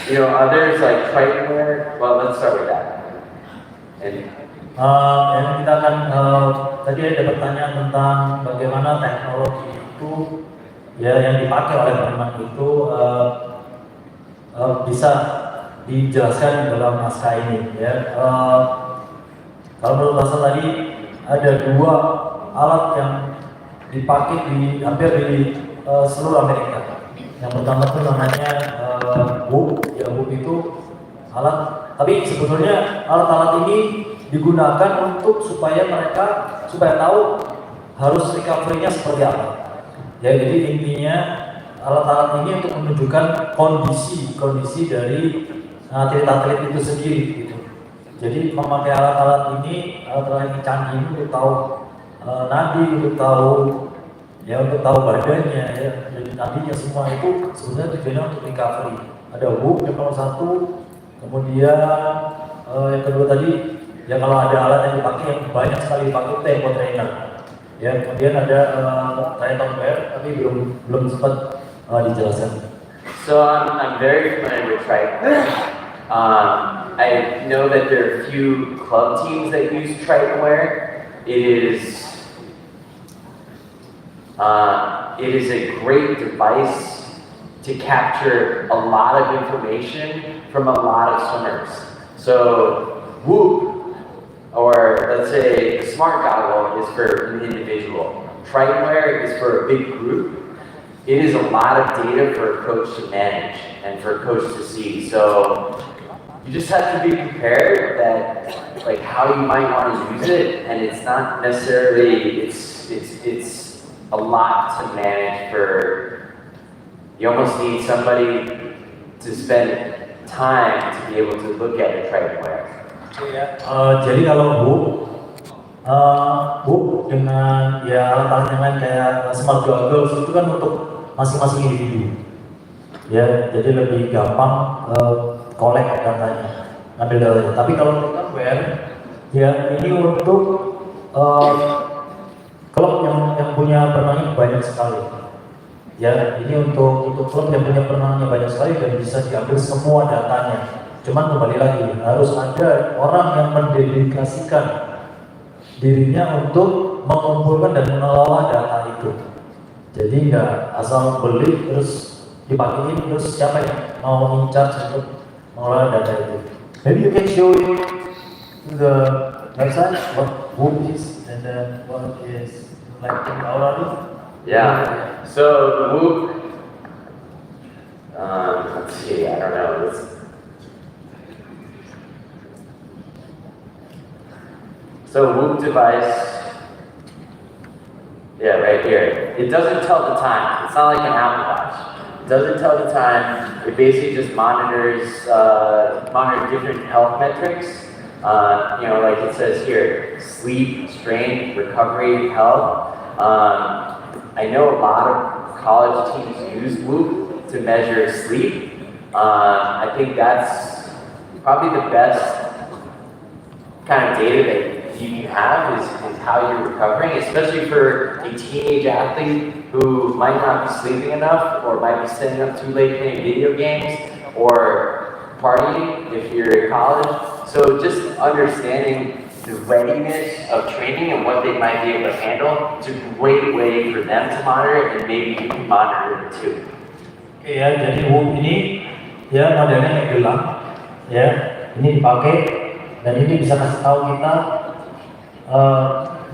S2: Others like Tritonwear, well, let's start with that.
S1: Yang kita akan tadi ada pertanyaan tentang bagaimana teknologi itu ya yang dipakai oleh teman itu bisa dijelaskan dalam naskah ini ya. Kalau menurut Russel tadi ada 2 alat yang dipakai hampir di seluruh Amerika. Yang pertama itu namanya Whoop. Ya, Whoop itu alat, tapi sebetulnya alat-alat ini digunakan untuk supaya tahu harus recovery-nya seperti apa. Ya, jadi intinya alat-alat ini untuk menunjukkan kondisi dari atlet-atlet itu sendiri gitu. Jadi memakai alat-alat ini canggih untuk tahu nadi, untuk tahu badannya ya. Jadi nadinya semua itu sebenarnya tujuannya untuk recovery. Ada Whoop yang nomor 1, kemudian yang kedua tadi ya kalau ada alat yang dipakai yang banyak sekali dipakai Tempo Trainer. Ya, kemudian ada Tritonwear, tapi belum sempat dijelaskan.
S2: So I'm very familiar with Triton. I know that there are a few club teams that use Tritonwear. It is a great device to capture a lot of information from a lot of swimmers. So Whoop, or let's say the Smart Goggle, is for an individual. Tritonwear is for a big group. It is a lot of data for a coach to manage and for a coach to see. So you just have to be prepared that, like, how you might want to use it, and it's not necessarily, it's a lot to manage for, you almost need somebody to spend time to be able to look at a Tritonwear.
S1: Jadi kalau book dengan ya alat-alat yang lain kayak smart goggles itu kan untuk masing-masing individu. Ya, jadi lebih gampang collect datanya, ngambil datanya. Tapi kalau Tritonwear, ya ini untuk klub yang punya pemenangnya banyak sekali. Ya, ini untuk klub yang punya pemenangnya banyak sekali dan bisa diambil semua datanya. Cuman kembali lagi, harus ada orang yang mendedikasikan dirinya untuk mengumpulkan dan mengelola data itu. Jadi nggak asal beli terus dipakein terus siapa yang mau in-charge untuk mengelola data itu. Maybe you can show it to the website what Whoop is and then what is like in Aurora.
S2: Yeah. So Whoop, let's see. I don't know. So Whoop device, yeah, right here. It doesn't tell the time. It's not like an Apple Watch. It doesn't tell the time. It basically just monitors different health metrics. Like it says here, sleep, strength, recovery, health. I know a lot of college teams use Whoop to measure sleep. I think that's probably the best kind of data that you have is how you're recovering, especially for a teenage athlete who might not be sleeping enough or might be staying up too late playing video games or partying if you're in college. So just understanding the readiness of training and what they might be able to handle, it's a great way for them to monitor it, and maybe you can monitor it too.
S1: Oke ya, jadi Whoop ini ya modelnya kayak gelang, ya ini dipakai dan ini bisa kasih tahu kita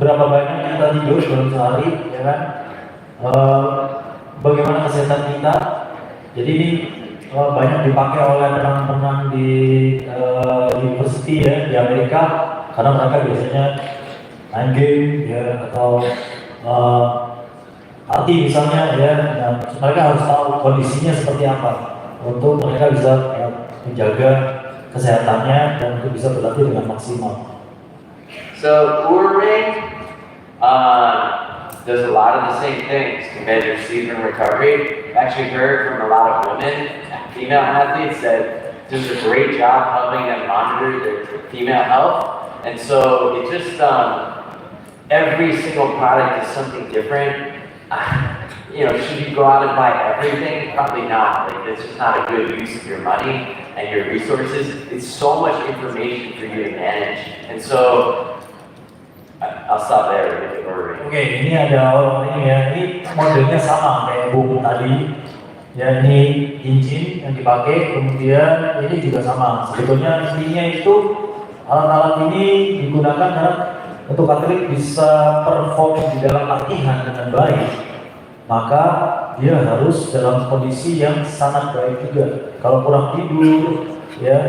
S1: berapa banyak kita tidur dalam sehari, ya kan? Bagaimana kesehatan kita. Jadi ini banyak dipakai oleh penang-penang di university ya di Amerika karena mereka biasanya main game ya atau party misalnya ya. Nah, mereka harus tahu kondisinya seperti apa untuk mereka bisa menjaga kesehatannya dan untuk bisa berlatih dengan maksimal.
S2: So Oura Ring does a lot of the same things to measure sleep and recovery. I've actually heard from a lot of women, female athletes, that does a great job helping them monitor their female health. And so it just, every single product is something different. Should you go out and buy everything? Probably not. Like, it's just not a good use of your money and your resources. It's so much information for you to manage. And so I'll stop there with the Oura Ring.
S1: Oke, ini ada ini ya, ini modelnya sama kayak buku tadi. Ya, ini engine yang dipakai, kemudian ini juga sama. Sebetulnya intinya itu alat-alat ini digunakan karena untuk atlet bisa perform di dalam latihan dengan baik. Maka dia harus dalam kondisi yang sangat baik juga. Kalau kurang tidur, ya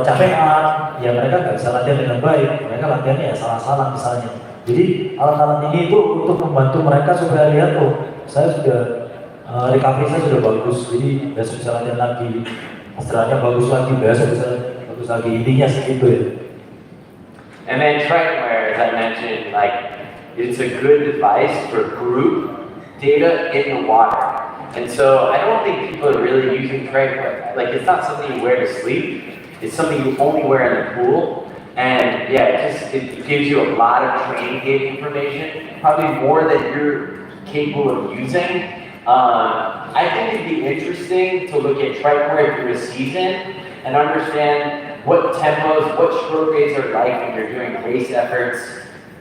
S1: kecapean, ya mereka nggak bisa latihan dengan baik. Mereka latihannya ya salah-salah misalnya. Jadi alat-alat ini itu untuk membantu mereka supaya lihat, saya sudah recovery saya sudah bagus, jadi besok bisa latihan lagi. Istilahnya bagus lagi, besok bisa bagus lagi. Intinya segitu ya.
S2: And then Tritonwear, as I mentioned, it's a good device for group data in the water. And so I don't think people are really using Tritonwear. It's not something you wear to sleep. It's something you only wear in the pool. And yeah, it gives you a lot of training data information, probably more than you're capable of using. I think it'd be interesting to look at Tritonwear through a season and understand what tempos, what stroke rates are like when you're doing race efforts.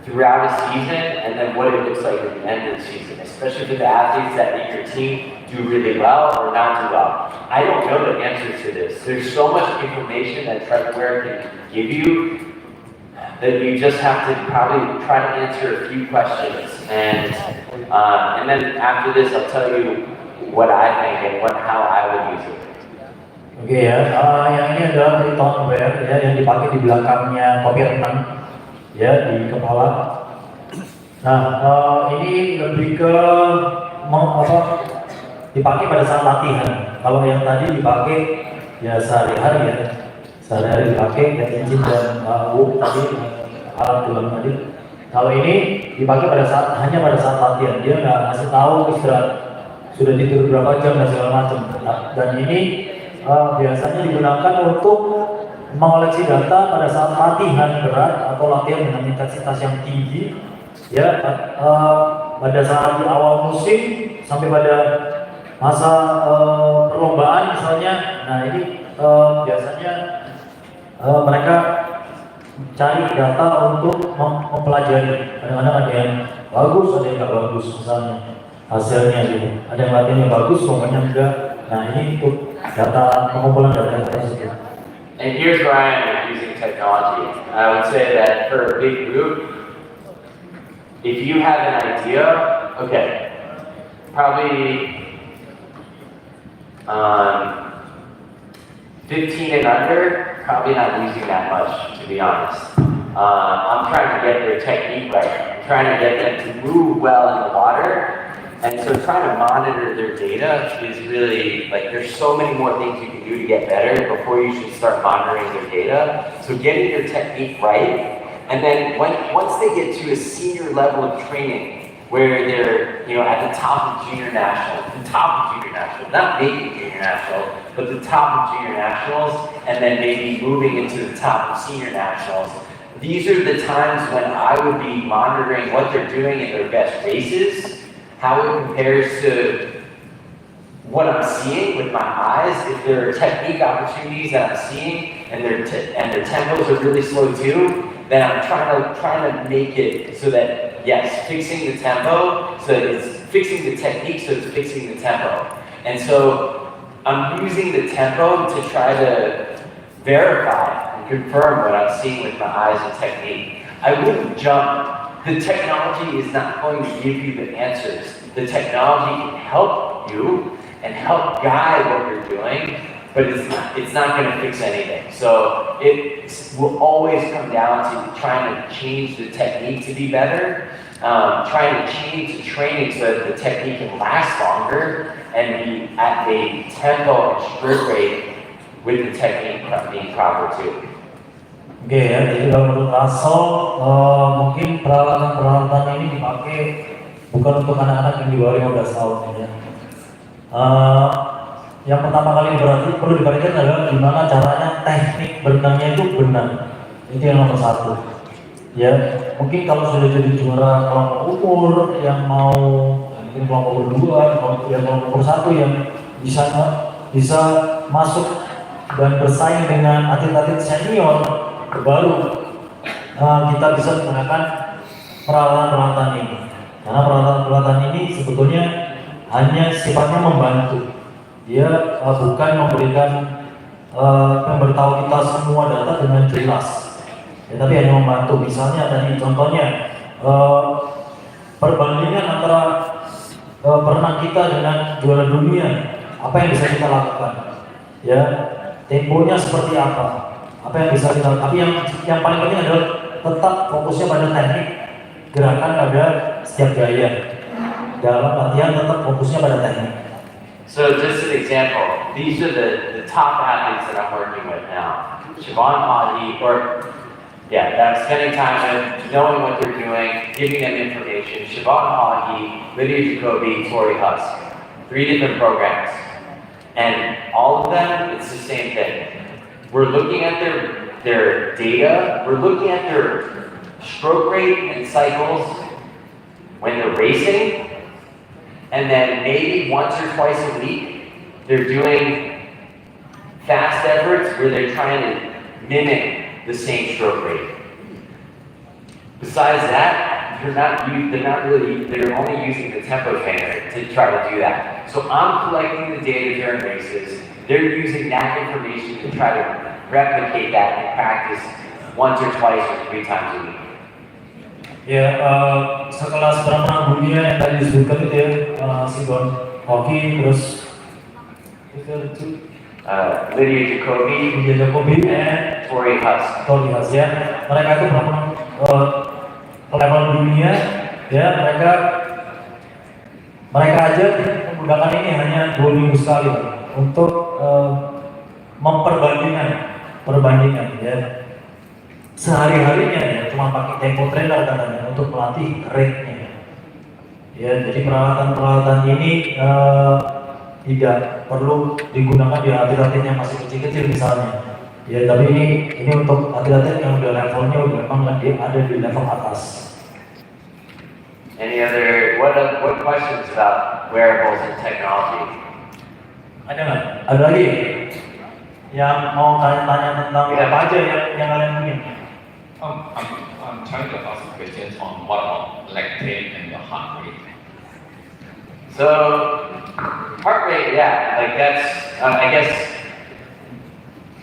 S2: throughout a season and then what it looks like at the end of the season, especially for the athletes that make your team do really well or not do well. I don't know the answers to this. There's so much information that Trevor can give you that you just have to probably try to answer a few questions. And then after this, I'll tell you what I think and how I would use it.
S1: Oke ya, yang ini adalah Triton Wear ya, yang dipakai di belakangnya topi renang ya, di kepala. Nah, ini lebih ke dipakai pada saat latihan. Kalau yang tadi dipakai ya sehari-hari ya, sehari-hari dipakai ya, cincin dan tadi alat tulang tadi. Kalau ini dipakai hanya pada saat latihan. Dia nggak ngasih tahu istirahat sudah tidur berapa jam dan segala macam. Dan ini biasanya digunakan untuk mengoleksi data pada saat latihan berat atau latihan dengan intensitas yang tinggi ya, pada saat di awal musim sampai pada masa perlombaan misalnya. Nah ini biasanya mereka cari data untuk mempelajari. Kadang-kadang ada yang bagus, ada yang nggak bagus misalnya hasilnya gitu. Ada yang latihan yang bagus, pokoknya enggak. Nah ini untuk data, pengumpulan data tersebut.
S2: And here's where I am using technology. I would say that for a big group, if you have an idea, okay, probably 15 and under, probably not using that much, to be honest. I'm trying to get their technique right. I'm trying to get them to move well in the water. And so trying to monitor their data is really, like, there's so many more things you can do to get better before you should start monitoring their data. So getting their technique right, and then once they get to a senior level of training, where they're, at the top of junior nationals, not maybe junior national, but the top of junior nationals, and then maybe moving into the top of senior nationals. These are the times when I would be monitoring what they're doing in their best races, how it compares to what I'm seeing with my eyes. If there are technique opportunities that I'm seeing and their tempos are really slow too, then I'm trying to make it so that, yes, fixing the tempo, so it's fixing the technique, so it's fixing the tempo. And so I'm using the tempo to try to verify and confirm what I'm seeing with my eyes and technique. I wouldn't jump. The technology is not going to give you the answers. The technology can help you and help guide what you're doing, but it's not going to fix anything. So it will always come down to trying to change the technique to be better, trying to change the training so that the technique can last longer and be at a tempo and stroke rate with the technique being proper too.
S1: Oke ya, jadi kalau menurut Russel mungkin peralatan ini dipakai bukan untuk anak-anak yang di bawah 15 tahun ya. Yang pertama kali berarti perlu diperhatikan adalah gimana caranya teknik berenangnya itu benar. Itu yang nomor satu. Ya, mungkin kalau sudah jadi juara kelompok umur yang mau mungkin kelompok berdua, kelompok umur satu yang bisa masuk dan bersaing dengan atlet-atlet senior baru, kita bisa menggunakan peralatan-peralatan ini. Karena peralatan-peralatan ini sebetulnya hanya sifatnya membantu. Dia bukan memberikan memberitahu kita semua data dengan jelas. Ya, tapi hanya membantu. Misalnya tadi contohnya perbandingan antara perenang kita dengan juara dunia, apa yang bisa kita lakukan? Ya, temponya seperti apa? Apa yang bisa kita, tapi yang paling penting adalah tetap fokusnya pada teknik, gerakan pada setiap gaya. Dalam latihan tetap fokusnya pada teknik.
S2: So just an example, these are the top athletes that I'm working with now. Siobhan Haji, that I'm spending time with, knowing what they're doing, giving them information. Siobhan Haji, Lydia Jacoby, Tori Huss, 3 different programs. And all of them, it's the same thing. We're looking at their data, we're looking at their stroke rate and cycles when they're racing, and then maybe once or twice a week, they're doing fast efforts where they're trying to mimic the same stroke rate. Besides that, they're only using the tempo trainer to try to do that. So I'm collecting the data during races. They're using that information to try to replicate that in practice once or twice or 3 times a week.
S1: Ya, sekelas pemenang dunia yang tadi disebutkan itu ya, Sigon hoki, terus
S2: Lydia Jacobi,
S1: and
S2: Tori Huss.
S1: Tori Huss ya, mereka itu pemenang level dunia ya, mereka aja menggunakan ini hanya 2 minggu sekali untuk perbandingan ya. Sehari-harinya ya cuma pakai tempo trainer katanya untuk melatih rate-nya. Ya, jadi peralatan ini tidak perlu digunakan di atlet-atlet yang masih kecil-kecil misalnya. Ya, tapi ini untuk atlet-atlet yang udah levelnya udah memang dia ada di level atas.
S2: What questions about wearables and technology?
S1: Ada nggak? Ada lagi yang mau tanya tentang apa aja yang kalian ingin?
S7: I'm trying to ask a question on what about lactate and your heart rate.
S2: So, heart rate, yeah, like that's, I guess,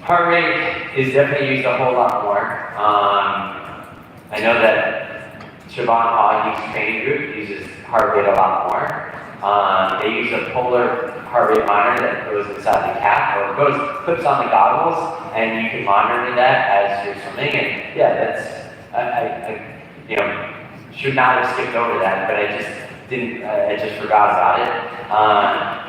S2: heart rate is definitely used a whole lot more. I know that Siobhan Hage's training group uses heart rate a lot more. They use a polar heart rate monitor that goes inside the cap, or clips on the goggles, and you can monitor that as you're swimming. And yeah, that's I should not have skipped over that, but I just forgot about it.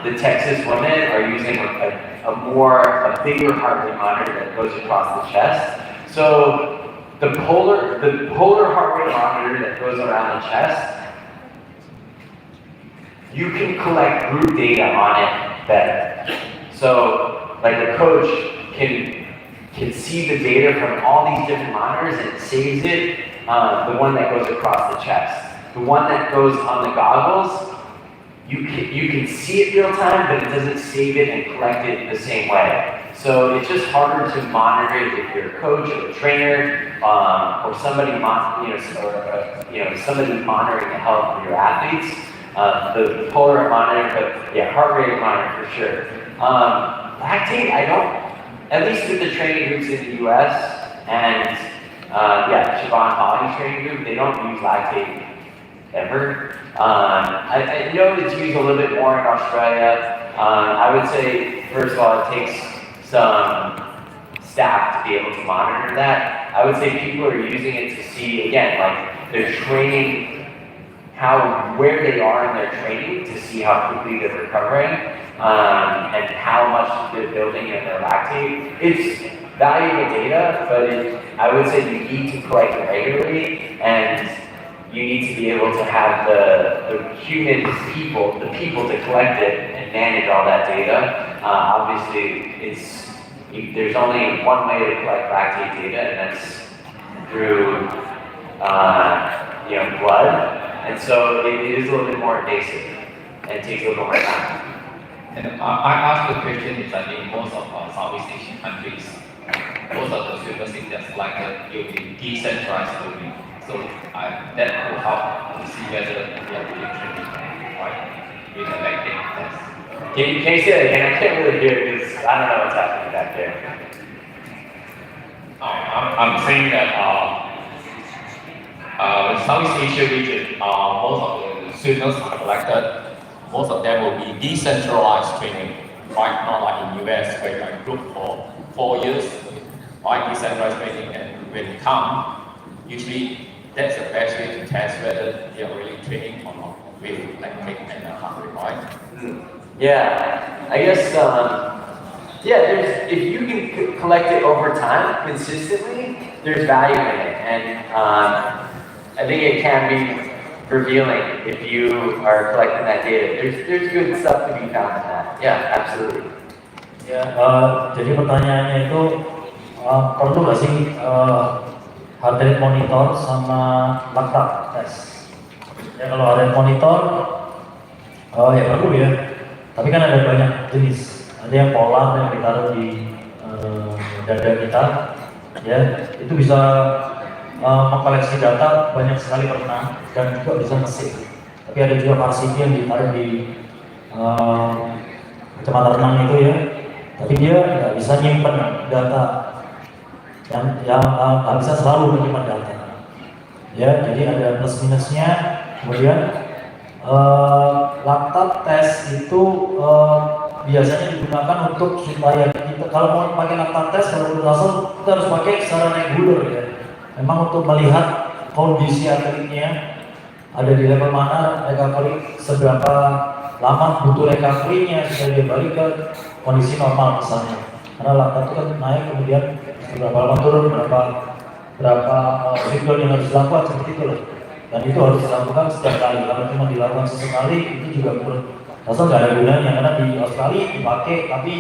S2: The Texas women are using a bigger heart rate monitor that goes across the chest. So the polar heart rate monitor that goes around the chest, you can collect group data on it better. So, like the coach can see the data from all these different monitors and saves it, the one that goes across the chest. The one that goes on the goggles, you can see it real time, but it doesn't save it and collect it the same way. So it's just harder to monitor it if you're a coach or a trainer, or somebody somebody monitoring the health of your athletes. The polar monitor, but yeah, heart rate monitor for sure. Lactate, I don't, at least with the training groups in the US, and Siobhan Hage's training group, they don't use lactate ever. I know it's used a little bit more in Australia. I would say, first of all, it takes some staff to be able to monitor that. I would say people are using it to see, again, like they're training where they are in their training to see how quickly they're recovering, and how much they're building in their lactate. It's valuable data, but I would say you need to collect it regularly, and you need to be able to have the people to collect it and manage all that data. Obviously, there's only one way to collect lactate data, and that's through blood. And so it is a little bit more invasive and takes a little more time.
S7: And I asked the question is that in most of Southeast Asian countries, most of the swimmers think that's like using decentralized swimming. So that will help to see whether they are really training right with the lactate test.
S2: Can you say that again? I can't really hear it because I don't know what's happening back there.
S7: I'm saying that the Southeast Asia region, most of the swimmers are collected. Most of them will be decentralized training, right? Not like in US where you are group for 4 years, right? Decentralized training, and when you come, usually that's the best way to test whether they are really training or not with lactate and heart rate, right?
S2: Yeah, I guess. If you can collect it over time consistently, there's value in it, and I think it can be revealing if you are collecting that data. There's good stuff to be found in that. Yeah, absolutely.
S1: Ya, jadi pertanyaannya itu perlu nggak sih heart rate monitor sama laktat tes? Ya kalau heart rate monitor, ya perlu ya. Tapi kan ada banyak jenis. Ada yang polar yang ditaruh di dada kita, ya itu bisa mengkoleksi data banyak sekali pernah dan juga bisa nge-save. Tapi ada juga varsity yang ditaruh di kecamatan renang itu ya, tapi dia nggak bisa nyimpen data yang nggak bisa selalu menyimpan data. Ya, jadi ada plus minusnya. Kemudian laptop tes itu biasanya digunakan untuk supaya kita kalau mau pakai laptop tes, kalau menurut Russel kita harus pakai secara reguler ya. Memang untuk melihat kondisi atletnya ada di level mana, recovery seberapa lama butuh recovery-nya supaya dia balik ke kondisi normal misalnya. Karena laptop itu kan naik kemudian berapa lama turun, berapa siklon yang harus dilakukan seperti itu loh. Dan itu harus dilakukan setiap kali. Kalau cuma dilakukan sesekali itu juga menurut Russel nggak ada gunanya karena di Australia dipakai, tapi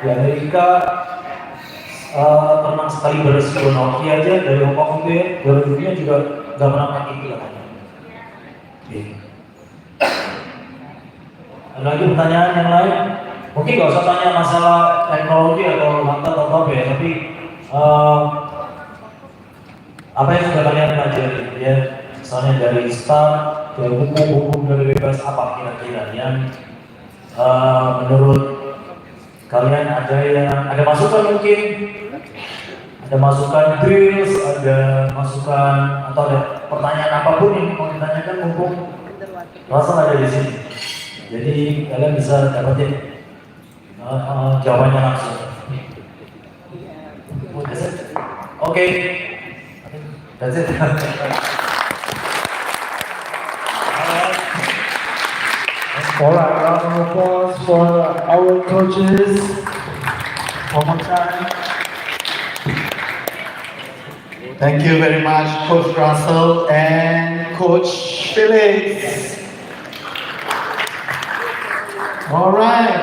S1: di Amerika pernah sekali beresiko Nokia aja dari Hong Kong itu ya, dari dunia juga nggak pernah pakai itu lah. Ada lagi pertanyaan yang lain? Mungkin nggak usah tanya masalah teknologi atau laptop atau apa ya, tapi apa yang sudah kalian pelajari ya, misalnya dari start, dari buku-buku dari bebas apa kira-kira yang menurut kalian ada masukan mungkin, ada masukan drills, ada masukan atau ada pertanyaan apapun yang mau ditanyakan mumpung Russel ada di sini. Jadi kalian bisa dapetin jawabannya langsung. Oke, that's it.
S8: Alright, round of applause for our coaches. One more time. Thank you very much, Coach Russell and Coach Felix. Alright,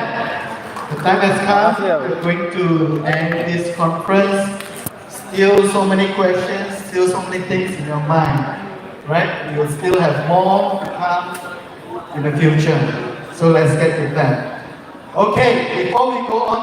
S8: the time has come. We're going to end this conference. Still so many questions, still so many things in your mind, right? We will still have more to come in the future. So let's get to that. Okay, before we go on.